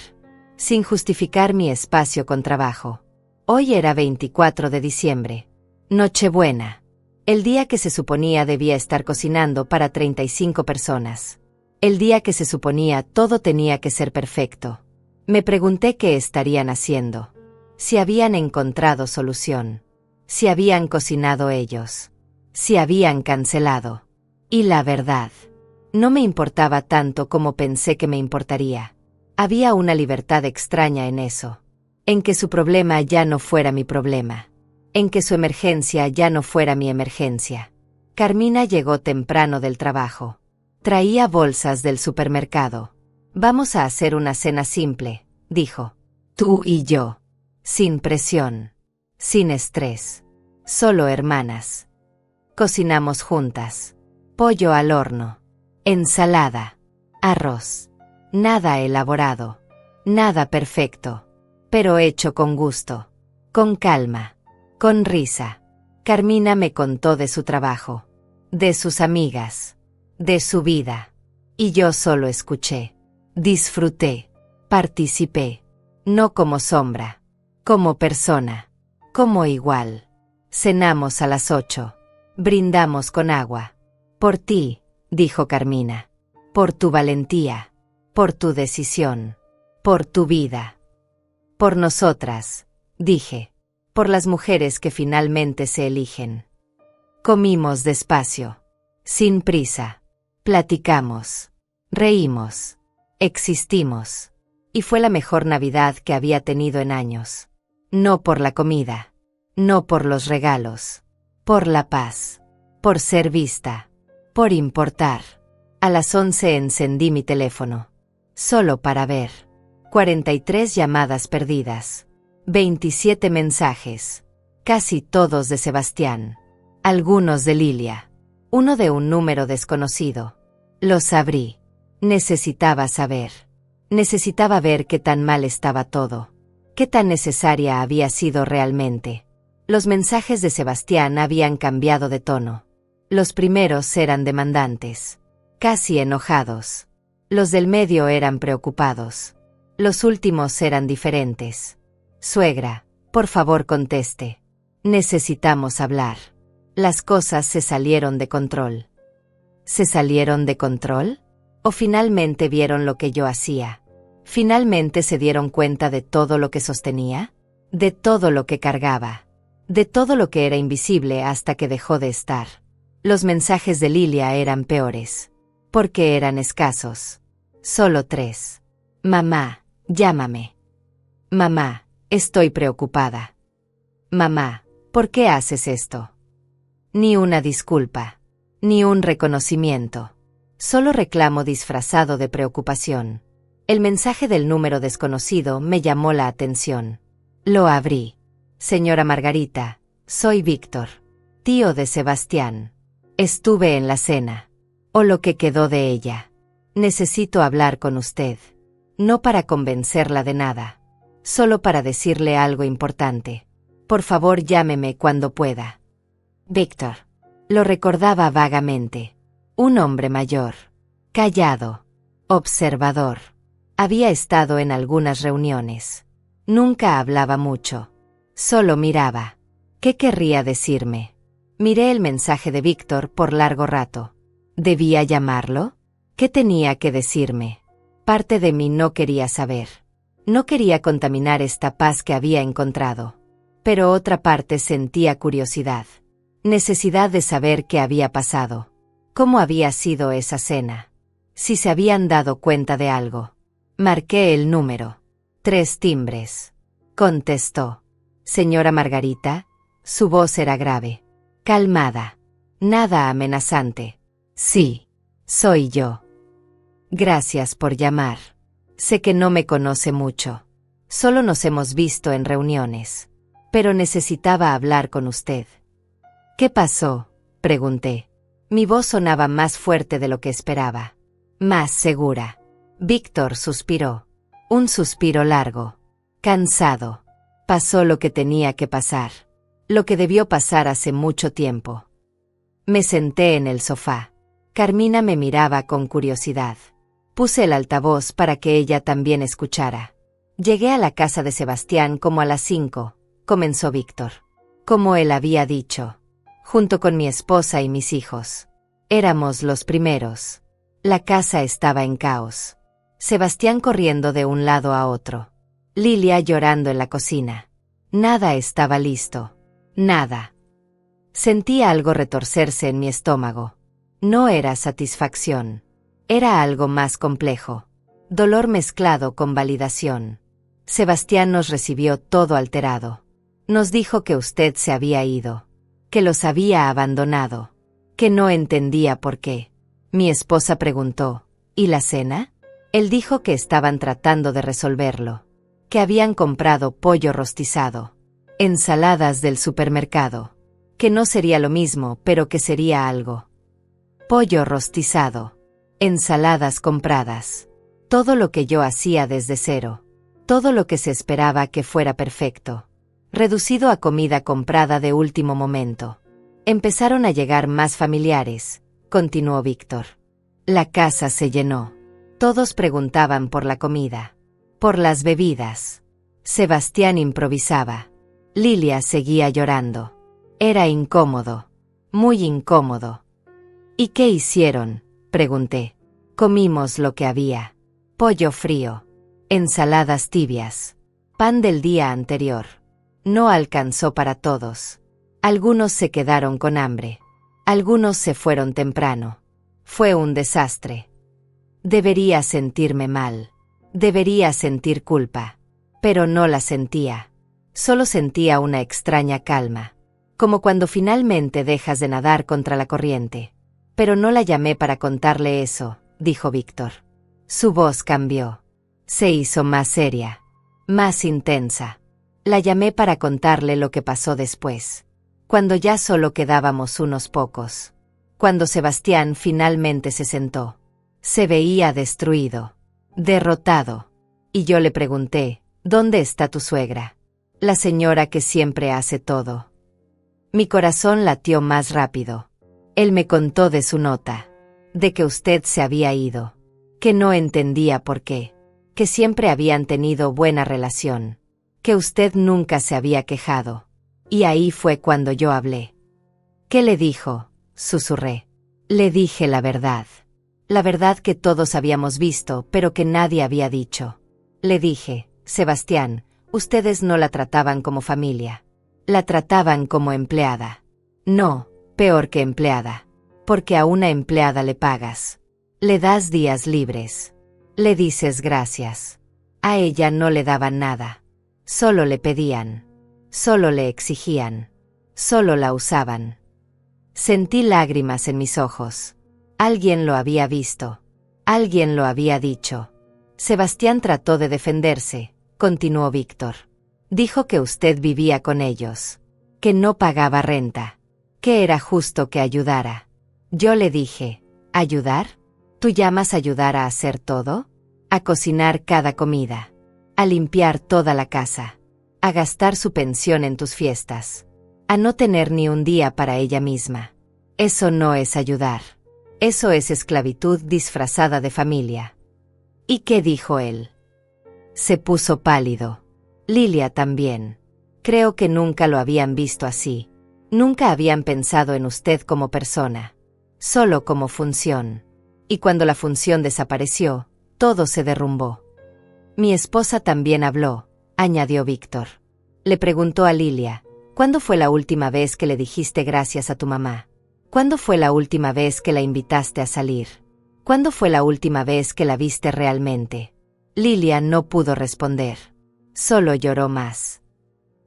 Sin justificar mi espacio con trabajo. Hoy era 24 de diciembre. Nochebuena. El día que se suponía debía estar cocinando para 35 personas. El día que se suponía todo tenía que ser perfecto. Me pregunté qué estarían haciendo. Si habían encontrado solución. Si habían cocinado ellos. Si habían cancelado. Y la verdad, no me importaba tanto como pensé que me importaría. Había una libertad extraña en eso. En que su problema ya no fuera mi problema. En que su emergencia ya no fuera mi emergencia. Carmina llegó temprano del trabajo. Traía bolsas del supermercado. Vamos a hacer una cena simple, dijo. Tú y yo. Sin presión. Sin estrés. Solo hermanas. Cocinamos juntas. Pollo al horno. Ensalada. Arroz. Nada elaborado. Nada perfecto. Pero hecho con gusto. Con calma. Con risa. Carmina me contó de su trabajo. De sus amigas. De su vida. Y yo solo escuché. Disfruté. Participé. No como sombra. Como persona. Como igual. Cenamos a las 8. Brindamos con agua. Por ti, dijo Carmina. Por tu valentía. Por tu decisión. Por tu vida. Por nosotras, dije. Por las mujeres que finalmente se eligen. Comimos despacio. Sin prisa. Platicamos. Reímos. Existimos. Y fue la mejor Navidad que había tenido en años. No por la comida. No por los regalos. Por la paz. Por ser vista. Por importar. A las 11 encendí mi teléfono. Solo para ver. 43 llamadas perdidas. 27 mensajes. Casi todos de Sebastián. Algunos de Lilia. Uno de un número desconocido. Los abrí. Necesitaba saber. Necesitaba ver qué tan mal estaba todo. Qué tan necesaria había sido realmente. Los mensajes de Sebastián habían cambiado de tono. Los primeros eran demandantes. Casi enojados. Los del medio eran preocupados. Los últimos eran diferentes. Suegra, por favor conteste. Necesitamos hablar. Las cosas se salieron de control. ¿Se salieron de control? ¿O finalmente vieron lo que yo hacía? ¿Finalmente se dieron cuenta de todo lo que sostenía? De todo lo que cargaba. De todo lo que era invisible hasta que dejó de estar. Los mensajes de Lilia eran peores. Porque eran escasos. Solo 3. Mamá, llámame. Mamá, estoy preocupada. Mamá, ¿por qué haces esto? Ni una disculpa. Ni un reconocimiento. Solo reclamo disfrazado de preocupación. El mensaje del número desconocido me llamó la atención. Lo abrí. Señora Margarita, soy Víctor. Tío de Sebastián. Estuve en la cena. O lo que quedó de ella. Necesito hablar con usted. No para convencerla de nada. Solo para decirle algo importante. Por favor, llámeme cuando pueda. Víctor. Lo recordaba vagamente. Un hombre mayor. Callado. Observador. Había estado en algunas reuniones. Nunca hablaba mucho. Solo miraba. ¿Qué querría decirme? Miré el mensaje de Víctor por largo rato. ¿Debía llamarlo? ¿Qué tenía que decirme? Parte de mí no quería saber. No quería contaminar esta paz que había encontrado. Pero otra parte sentía curiosidad. Necesidad de saber qué había pasado. ¿Cómo había sido esa cena? Si se habían dado cuenta de algo. Marqué el número. 3 timbres. Contestó. Señora Margarita. Su voz era grave. Calmada. Nada amenazante. Sí. Soy yo. Gracias por llamar. Sé que no me conoce mucho. Solo nos hemos visto en reuniones. Pero necesitaba hablar con usted. ¿Qué pasó?, pregunté. Mi voz sonaba más fuerte de lo que esperaba. Más segura. Víctor suspiró. Un suspiro largo. Cansado. Pasó lo que tenía que pasar. Lo que debió pasar hace mucho tiempo. Me senté en el sofá. Carmina me miraba con curiosidad. Puse el altavoz para que ella también escuchara. Llegué a la casa de Sebastián como a las 5, comenzó Víctor. Como él había dicho. Junto con mi esposa y mis hijos. Éramos los primeros. La casa estaba en caos. Sebastián corriendo de un lado a otro. Lilia llorando en la cocina. Nada estaba listo. Nada. Sentía algo retorcerse en mi estómago. No era satisfacción. Era algo más complejo. Dolor mezclado con validación. Sebastián nos recibió todo alterado. Nos dijo que usted se había ido. Que los había abandonado. Que no entendía por qué. Mi esposa preguntó, ¿y la cena? Él dijo que estaban tratando de resolverlo. Que habían comprado pollo rostizado. Ensaladas del supermercado. Que no sería lo mismo, pero que sería algo. Pollo rostizado. Ensaladas compradas. Todo lo que yo hacía desde cero. Todo lo que se esperaba que fuera perfecto. Reducido a comida comprada de último momento. Empezaron a llegar más familiares, continuó Víctor. La casa se llenó. Todos preguntaban por la comida. Por las bebidas. Sebastián improvisaba. Lilia seguía llorando. Era incómodo. Muy incómodo. ¿Y qué hicieron?, pregunté. Comimos lo que había. Pollo frío. Ensaladas tibias. Pan del día anterior. No alcanzó para todos. Algunos se quedaron con hambre. Algunos se fueron temprano. Fue un desastre. Debería sentirme mal. Debería sentir culpa. Pero no la sentía. Solo sentía una extraña calma. Como cuando finalmente dejas de nadar contra la corriente. Pero no la llamé para contarle eso, dijo Víctor. Su voz cambió. Se hizo más seria. Más intensa. La llamé para contarle lo que pasó después. Cuando ya solo quedábamos unos pocos. Cuando Sebastián finalmente se sentó. Se veía destruido. Derrotado. Y yo le pregunté, ¿dónde está tu suegra? La señora que siempre hace todo. Mi corazón latió más rápido. Él me contó de su nota. De que usted se había ido. Que no entendía por qué. Que siempre habían tenido buena relación. Que usted nunca se había quejado. Y ahí fue cuando yo hablé. ¿Qué le dijo?, susurré. Le dije la verdad. La verdad que todos habíamos visto, pero que nadie había dicho. Le dije, Sebastián, ustedes no la trataban como familia. La trataban como empleada. No, peor que empleada. Porque a una empleada le pagas. Le das días libres. Le dices gracias. A ella no le daban nada. Solo le pedían. Solo le exigían. Solo la usaban. Sentí lágrimas en mis ojos. Alguien lo había visto. Alguien lo había dicho. Sebastián trató de defenderse, continuó Víctor. Dijo que usted vivía con ellos. Que no pagaba renta. Que era justo que ayudara. Yo le dije, ¿ayudar? ¿Tú llamas ayudar a hacer todo? A cocinar cada comida. A limpiar toda la casa. A gastar su pensión en tus fiestas. A no tener ni un día para ella misma. Eso no es ayudar. Eso es esclavitud disfrazada de familia. ¿Y qué dijo él? Se puso pálido. Lilia también. Creo que nunca lo habían visto así. Nunca habían pensado en usted como persona. Solo como función. Y cuando la función desapareció, todo se derrumbó. Mi esposa también habló, añadió Víctor. Le preguntó a Lilia, ¿cuándo fue la última vez que le dijiste gracias a tu mamá? ¿Cuándo fue la última vez que la invitaste a salir? ¿Cuándo fue la última vez que la viste realmente? Lilia no pudo responder. Solo lloró más.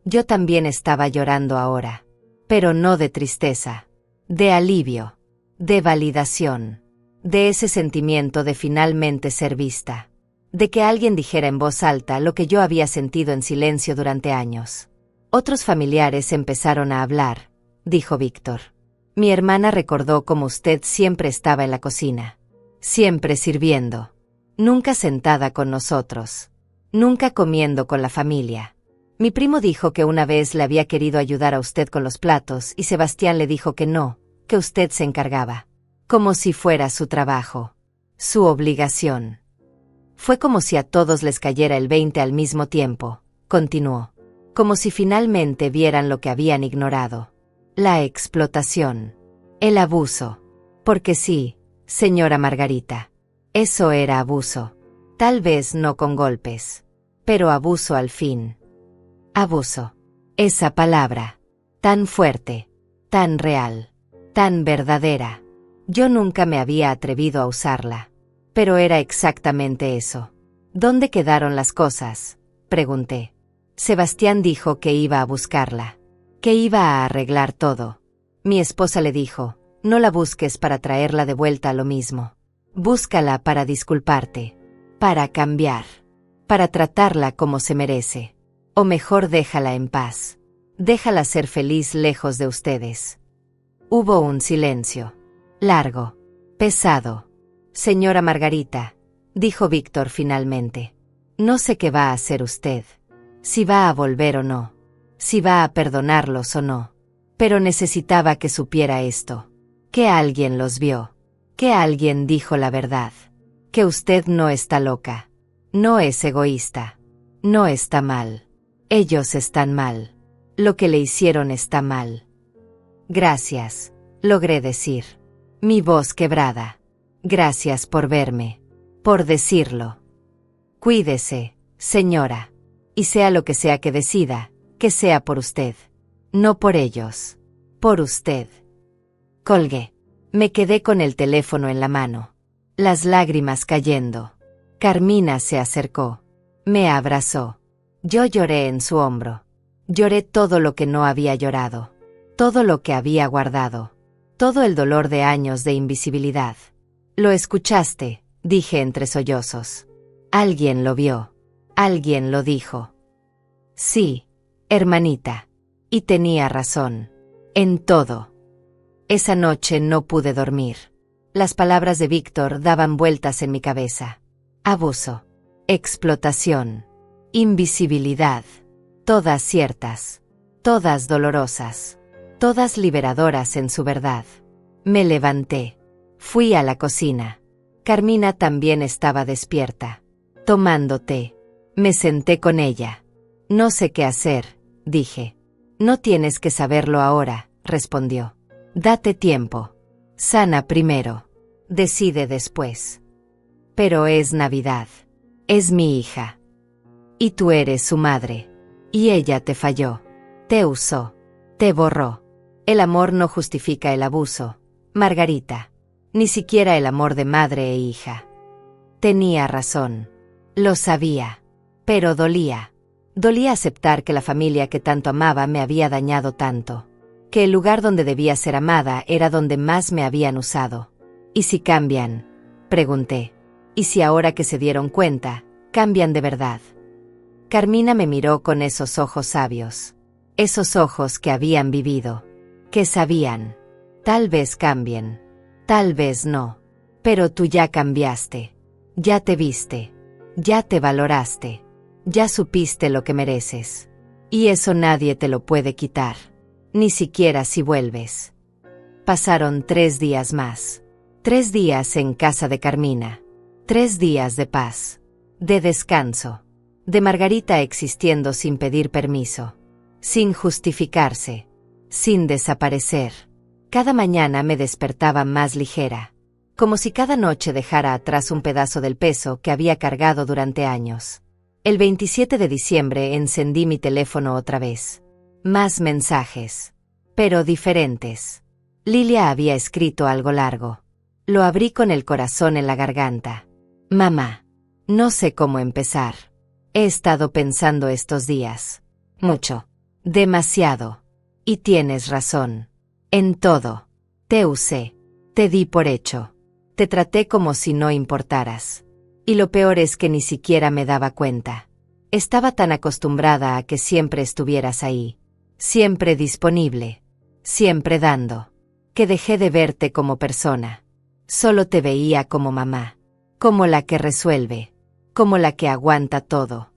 Yo también estaba llorando ahora. Pero no de tristeza. De alivio. De validación. De ese sentimiento de finalmente ser vista. De que alguien dijera en voz alta lo que yo había sentido en silencio durante años. Otros familiares empezaron a hablar, dijo Víctor. Mi hermana recordó cómo usted siempre estaba en la cocina. Siempre sirviendo. Nunca sentada con nosotros. Nunca comiendo con la familia. Mi primo dijo que una vez le había querido ayudar a usted con los platos y Sebastián le dijo que no, que usted se encargaba. Como si fuera su trabajo. Su obligación. Fue como si a todos les cayera el 20 al mismo tiempo, continuó. Como si finalmente vieran lo que habían ignorado. La explotación. El abuso. Porque sí, señora Margarita. Eso era abuso. Tal vez no con golpes. Pero abuso al fin. Abuso. Esa palabra. Tan fuerte. Tan real. Tan verdadera. Yo nunca me había atrevido a usarla. Pero era exactamente eso. ¿Dónde quedaron las cosas?, pregunté. Sebastián dijo que iba a buscarla. Que iba a arreglar todo. Mi esposa le dijo, no la busques para traerla de vuelta a lo mismo. Búscala para disculparte. Para cambiar. Para tratarla como se merece. O mejor déjala en paz. Déjala ser feliz lejos de ustedes. Hubo un silencio. Largo. Pesado. Señora Margarita, dijo Víctor finalmente. No sé qué va a hacer usted. Si va a volver o no. Si va a perdonarlos o no. Pero necesitaba que supiera esto. Que alguien los vio. Que alguien dijo la verdad. Que usted no está loca. No es egoísta. No está mal. Ellos están mal. Lo que le hicieron está mal. Gracias, logré decir. Mi voz quebrada. Gracias por verme. Por decirlo. Cuídese, señora. Y sea lo que sea que decida, que sea por usted. No por ellos. Por usted. Colgué. Me quedé con el teléfono en la mano. Las lágrimas cayendo. Carmina se acercó. Me abrazó. Yo lloré en su hombro. Lloré todo lo que no había llorado. Todo lo que había guardado. Todo el dolor de años de invisibilidad. Lo escuchaste, dije entre sollozos. Alguien lo vio. Alguien lo dijo. Sí, hermanita. Y tenía razón. En todo. Esa noche no pude dormir. Las palabras de Víctor daban vueltas en mi cabeza. Abuso. Explotación. Invisibilidad. Todas ciertas. Todas dolorosas. Todas liberadoras en su verdad. Me levanté. Fui a la cocina. Carmina también estaba despierta. Tomando té. Me senté con ella. No sé qué hacer, dije. No tienes que saberlo ahora, respondió. Date tiempo. Sana primero. Decide después. Pero es Navidad. Es mi hija. Y tú eres su madre. Y ella te falló. Te usó. Te borró. El amor no justifica el abuso, Margarita. Ni siquiera el amor de madre e hija. Tenía razón. Lo sabía. Pero dolía. Dolía aceptar que la familia que tanto amaba me había dañado tanto. Que el lugar donde debía ser amada era donde más me habían usado. ¿Y si cambian?, pregunté. ¿Y si ahora que se dieron cuenta, cambian de verdad? Carmina me miró con esos ojos sabios. Esos ojos que habían vivido. Que sabían. Tal vez cambien. Tal vez no. Pero tú ya cambiaste. Ya te viste. Ya te valoraste. Ya supiste lo que mereces. Y eso nadie te lo puede quitar. Ni siquiera si vuelves. Pasaron 3 días más. 3 días en casa de Carmina. 3 días de paz. De descanso. De Margarita existiendo sin pedir permiso. Sin justificarse. Sin desaparecer. Cada mañana me despertaba más ligera. Como si cada noche dejara atrás un pedazo del peso que había cargado durante años. El 27 de diciembre encendí mi teléfono otra vez. Más mensajes. Pero diferentes. Lilia había escrito algo largo. Lo abrí con el corazón en la garganta. Mamá. No sé cómo empezar. He estado pensando estos días. Mucho. Demasiado. Y tienes razón. En todo. Te usé. Te di por hecho. Te traté como si no importaras. Y lo peor es que ni siquiera me daba cuenta. Estaba tan acostumbrada a que siempre estuvieras ahí. Siempre disponible. Siempre dando. Que dejé de verte como persona. Solo te veía como mamá. Como la que resuelve. Como la que aguanta todo.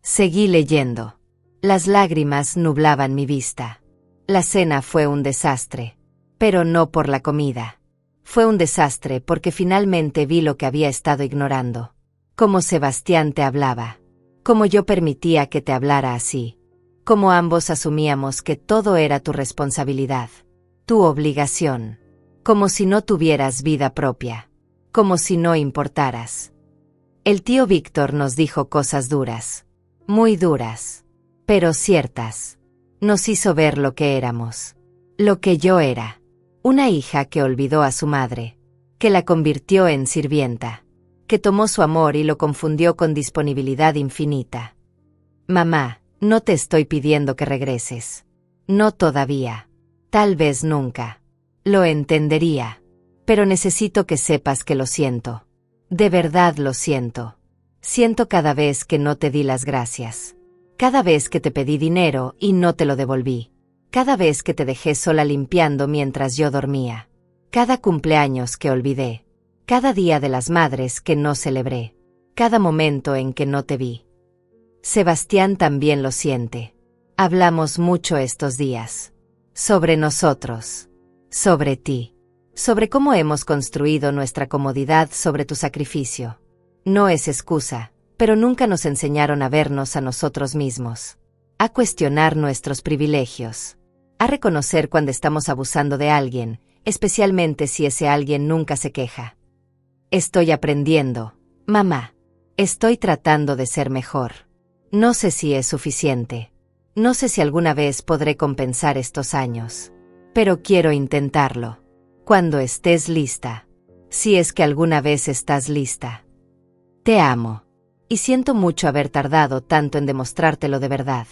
Seguí leyendo. Las lágrimas nublaban mi vista. La cena fue un desastre. Pero no por la comida. Fue un desastre porque finalmente vi lo que había estado ignorando. Cómo Sebastián te hablaba. Cómo yo permitía que te hablara así. Cómo ambos asumíamos que todo era tu responsabilidad. Tu obligación. Como si no tuvieras vida propia. Como si no importaras. El tío Víctor nos dijo cosas duras. Muy duras. Pero ciertas. Nos hizo ver lo que éramos. Lo que yo era. Una hija que olvidó a su madre. Que la convirtió en sirvienta. Que tomó su amor y lo confundió con disponibilidad infinita. Mamá, no te estoy pidiendo que regreses. No todavía. Tal vez nunca. Lo entendería. Pero necesito que sepas que lo siento. De verdad lo siento. Siento cada vez que no te di las gracias. Cada vez que te pedí dinero y no te lo devolví. Cada vez que te dejé sola limpiando mientras yo dormía. Cada cumpleaños que olvidé. Cada día de las madres que no celebré. Cada momento en que no te vi. Sebastián también lo siente. Hablamos mucho estos días. Sobre nosotros. Sobre ti. Sobre cómo hemos construido nuestra comodidad sobre tu sacrificio. No es excusa, pero nunca nos enseñaron a vernos a nosotros mismos. A cuestionar nuestros privilegios. A reconocer cuando estamos abusando de alguien, especialmente si ese alguien nunca se queja. Estoy aprendiendo, mamá. Estoy tratando de ser mejor. No sé si es suficiente. No sé si alguna vez podré compensar estos años. Pero quiero intentarlo. Cuando estés lista. Si es que alguna vez estás lista. Te amo. Y siento mucho haber tardado tanto en demostrártelo de verdad.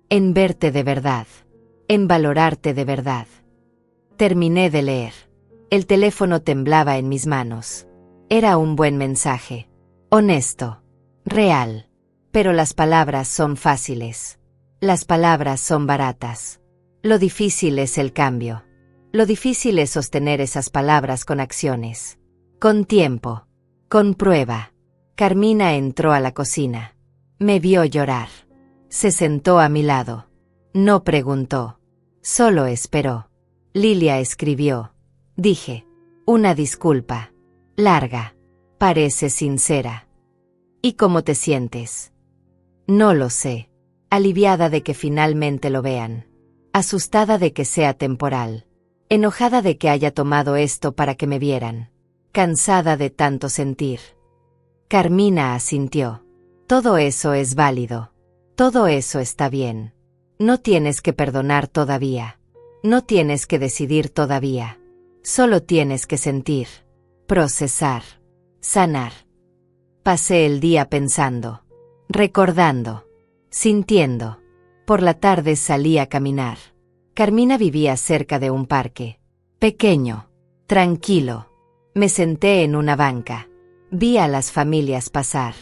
En verte de verdad. En valorarte de verdad. Terminé de leer. El teléfono temblaba en mis manos. Era un buen mensaje. Honesto. Real. Pero las palabras son fáciles. Las palabras son baratas. Lo difícil es el cambio. Lo difícil es sostener esas palabras con acciones. Con tiempo. Con prueba. Carmina entró a la cocina. Me vio llorar. Se sentó a mi lado. No preguntó. Solo esperó. Lilia escribió. Dije. Una disculpa. Larga. Parece sincera. ¿Y cómo te sientes? No lo sé. Aliviada de que finalmente lo vean. Asustada de que sea temporal. Enojada de que haya tomado esto para que me vieran. Cansada de tanto sentir. Carmina asintió. Todo eso es válido. Todo eso está bien. No tienes que perdonar todavía. No tienes que decidir todavía. Solo tienes que sentir. Procesar. Sanar. Pasé el día pensando. Recordando. Sintiendo. Por la tarde salí a caminar. Carmina vivía cerca de un parque. Pequeño. Tranquilo. Me senté en una banca. Vi a las familias pasar.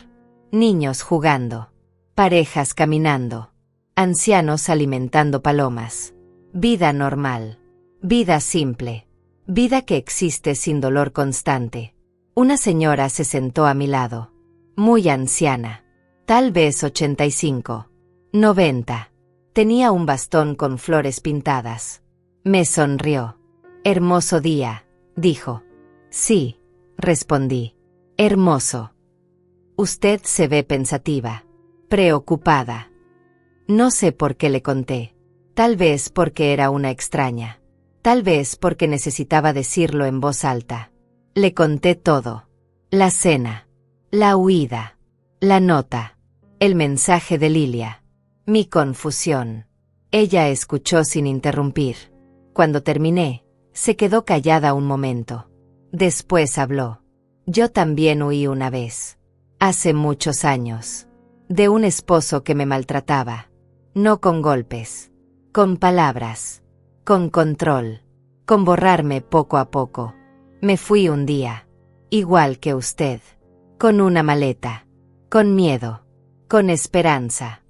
Niños jugando. Parejas caminando. Ancianos alimentando palomas. Vida normal. Vida simple. Vida que existe sin dolor constante. Una señora se sentó a mi lado. Muy anciana. Tal vez 85. 90. Tenía un bastón con flores pintadas. Me sonrió. Hermoso día, dijo. Sí, respondí. Hermoso. Usted se ve pensativa. Preocupada. No sé por qué le conté. Tal vez porque era una extraña. Tal vez porque necesitaba decirlo en voz alta. Le conté todo. La cena. La huida. La nota. El mensaje de Lilia. Mi confusión. Ella escuchó sin interrumpir. Cuando terminé, se quedó callada un momento. Después habló. Yo también huí una vez. Hace muchos años. De un esposo que me maltrataba. No con golpes. Con palabras. Con control. Con borrarme poco a poco. Me fui un día. Igual que usted. Con una maleta. Con miedo. Con esperanza.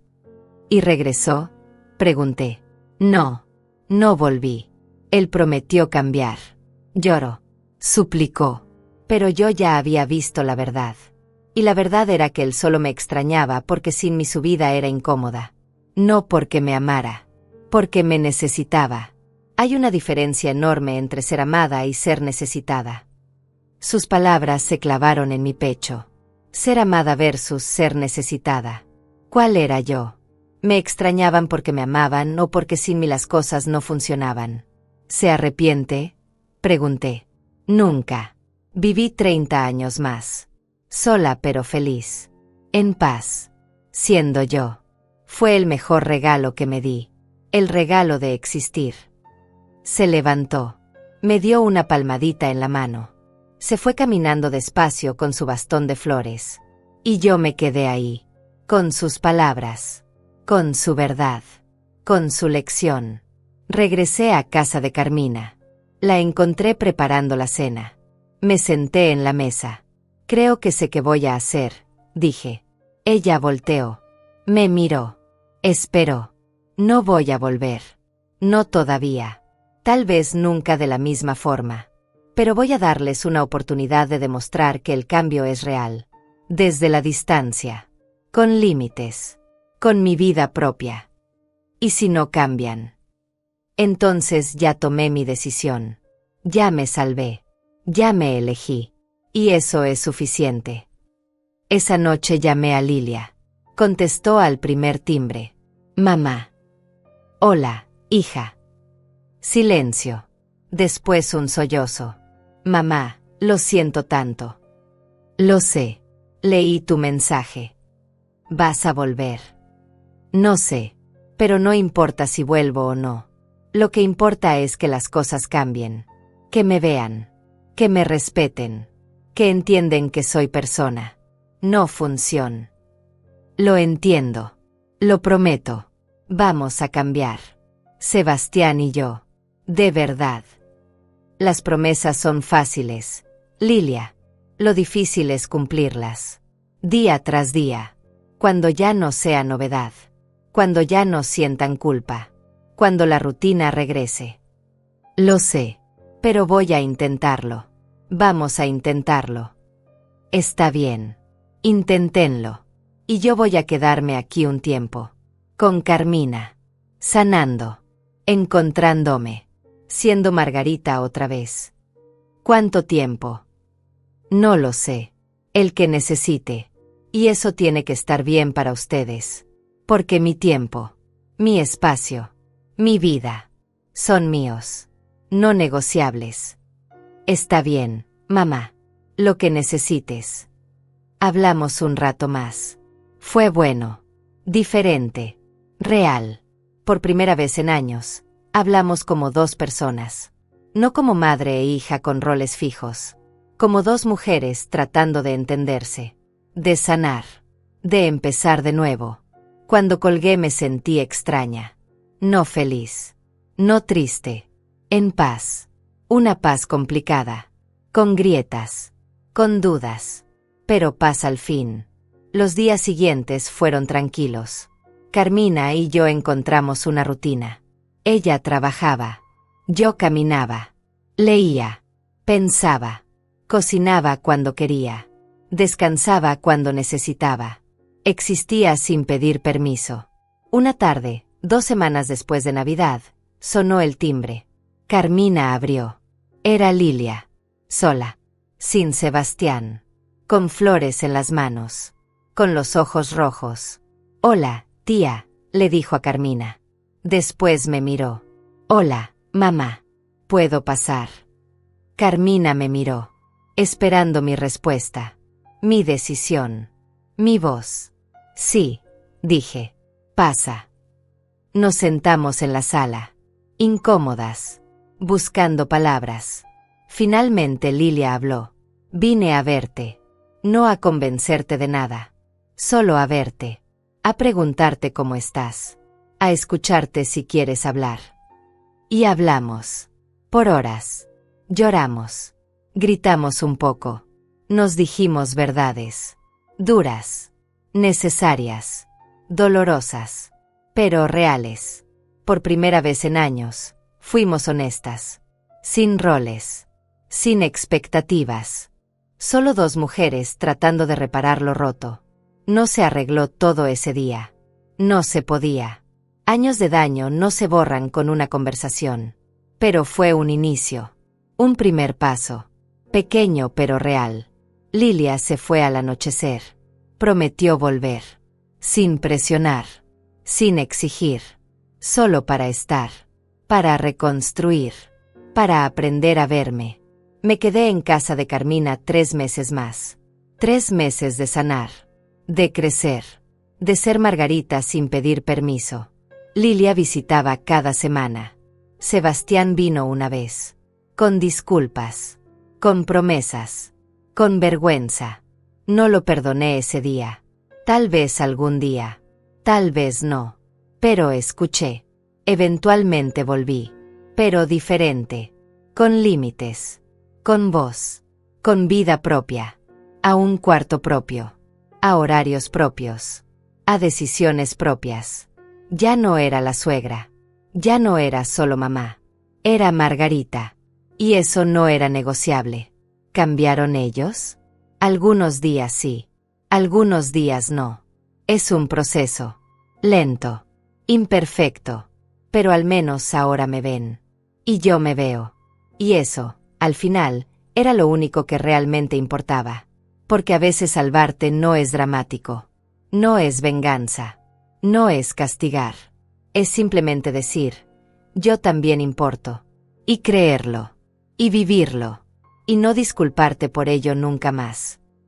¿Y regresó? Pregunté. No. No volví. Él prometió cambiar. Lloró. Suplicó. Pero yo ya había visto la verdad. Y la verdad era que él solo me extrañaba porque sin mí su vida era incómoda. No porque me amara. Porque me necesitaba. Hay una diferencia enorme entre ser amada y ser necesitada. Sus palabras se clavaron en mi pecho. Ser amada versus ser necesitada. ¿Cuál era yo? ¿Me extrañaban porque me amaban o porque sin mí las cosas no funcionaban? ¿Se arrepiente? Pregunté. Nunca. Viví 30 años más. Sola pero feliz. En paz. Siendo yo. Fue el mejor regalo que me di. El regalo de existir. Se levantó. Me dio una palmadita en la mano. Se fue caminando despacio con su bastón de flores. Y yo me quedé ahí. Con sus palabras. Con su verdad. Con su lección. Regresé a casa de Carmina. La encontré preparando la cena. Me senté en la mesa. Creo que sé qué voy a hacer, dije. Ella volteó. Me miró. Esperó. No voy a volver. No todavía. Tal vez nunca de la misma forma. Pero voy a darles una oportunidad de demostrar que el cambio es real. Desde la distancia. Con límites. Con mi vida propia. ¿Y si no cambian? Entonces ya tomé mi decisión. Ya me salvé. Ya me elegí. Y eso es suficiente. Esa noche llamé a Lilia. Contestó al primer timbre. Mamá. Hola, hija. Silencio. Después un sollozo. Mamá, lo siento tanto. Lo sé. Leí tu mensaje. Vas a volver. No sé. Pero no importa si vuelvo o no. Lo que importa es que las cosas cambien. Que me vean. Que me respeten. Que entienden que soy persona. No función. Lo entiendo. Lo prometo. Vamos a cambiar. Sebastián y yo. De verdad. Las promesas son fáciles, Lilia. Lo difícil es cumplirlas. Día tras día. Cuando ya no sea novedad. Cuando ya no sientan culpa. Cuando la rutina regrese. Lo sé. Pero voy a intentarlo. Vamos a intentarlo. Está bien. Inténtenlo. Y yo voy a quedarme aquí un tiempo. Con Carmina. Sanando. Encontrándome. Siendo Margarita otra vez. ¿Cuánto tiempo? No lo sé. El que necesite. Y eso tiene que estar bien para ustedes. Porque mi tiempo, mi espacio, mi vida, son míos. No negociables. Está bien, mamá. Lo que necesites. Hablamos un rato más. Fue bueno. Diferente. Real. Por primera vez en años. Hablamos como dos personas. No como madre e hija con roles fijos. Como dos mujeres tratando de entenderse. De sanar. De empezar de nuevo. Cuando colgué me sentí extraña. No feliz. No triste. En paz. Una paz complicada. Con grietas. Con dudas. Pero paz al fin. Los días siguientes fueron tranquilos. Carmina y yo encontramos una rutina. Ella trabajaba. Yo caminaba. Leía. Pensaba. Cocinaba cuando quería. Descansaba cuando necesitaba. Existía sin pedir permiso. Una tarde, 2 semanas después de Navidad, sonó el timbre. Carmina abrió. Era Lilia. Sola. Sin Sebastián. Con flores en las manos. Con los ojos rojos. Hola, tía, le dijo a Carmina. Después me miró. Hola, mamá. ¿Puedo pasar? Carmina me miró. Esperando mi respuesta. Mi decisión. Mi voz. Sí, dije. Pasa. Nos sentamos en la sala. Incómodas. Buscando palabras. Finalmente Lilia habló. Vine a verte. No a convencerte de nada. Solo a verte. A preguntarte cómo estás. A escucharte si quieres hablar. Y hablamos. Por horas. Lloramos. Gritamos un poco. Nos dijimos verdades. Duras. Necesarias. Dolorosas. Pero reales. Por primera vez en años, fuimos honestas. Sin roles. Sin expectativas. Solo dos mujeres tratando de reparar lo roto. No se arregló todo ese día. No se podía. Años de daño no se borran con una conversación. Pero fue un inicio. Un primer paso. Pequeño pero real. Lilia se fue al anochecer. Prometió volver. Sin presionar. Sin exigir. Solo para estar. Para reconstruir. Para aprender a verme. Me quedé en casa de Carmina 3 meses más. 3 meses de sanar. De crecer. De ser Margarita sin pedir permiso. Lilia visitaba cada semana. Sebastián vino una vez. Con disculpas. Con promesas. Con vergüenza. No lo perdoné ese día. Tal vez algún día. Tal vez no. Pero escuché. Eventualmente volví. Pero diferente. Con límites. Con voz. Con vida propia. A un cuarto propio. A horarios propios. A decisiones propias. Ya no era la suegra. Ya no era solo mamá. Era Margarita. Y eso no era negociable. ¿Cambiaron ellos? Algunos días sí. Algunos días no. Es un proceso. Lento. Imperfecto. Pero al menos ahora me ven. Y yo me veo. Y eso, al final, era lo único que realmente importaba. Porque a veces salvarte no es dramático. No es venganza. No es castigar. Es simplemente decir, yo también importo. Y creerlo. Y vivirlo. Y no disculparte por ello nunca más.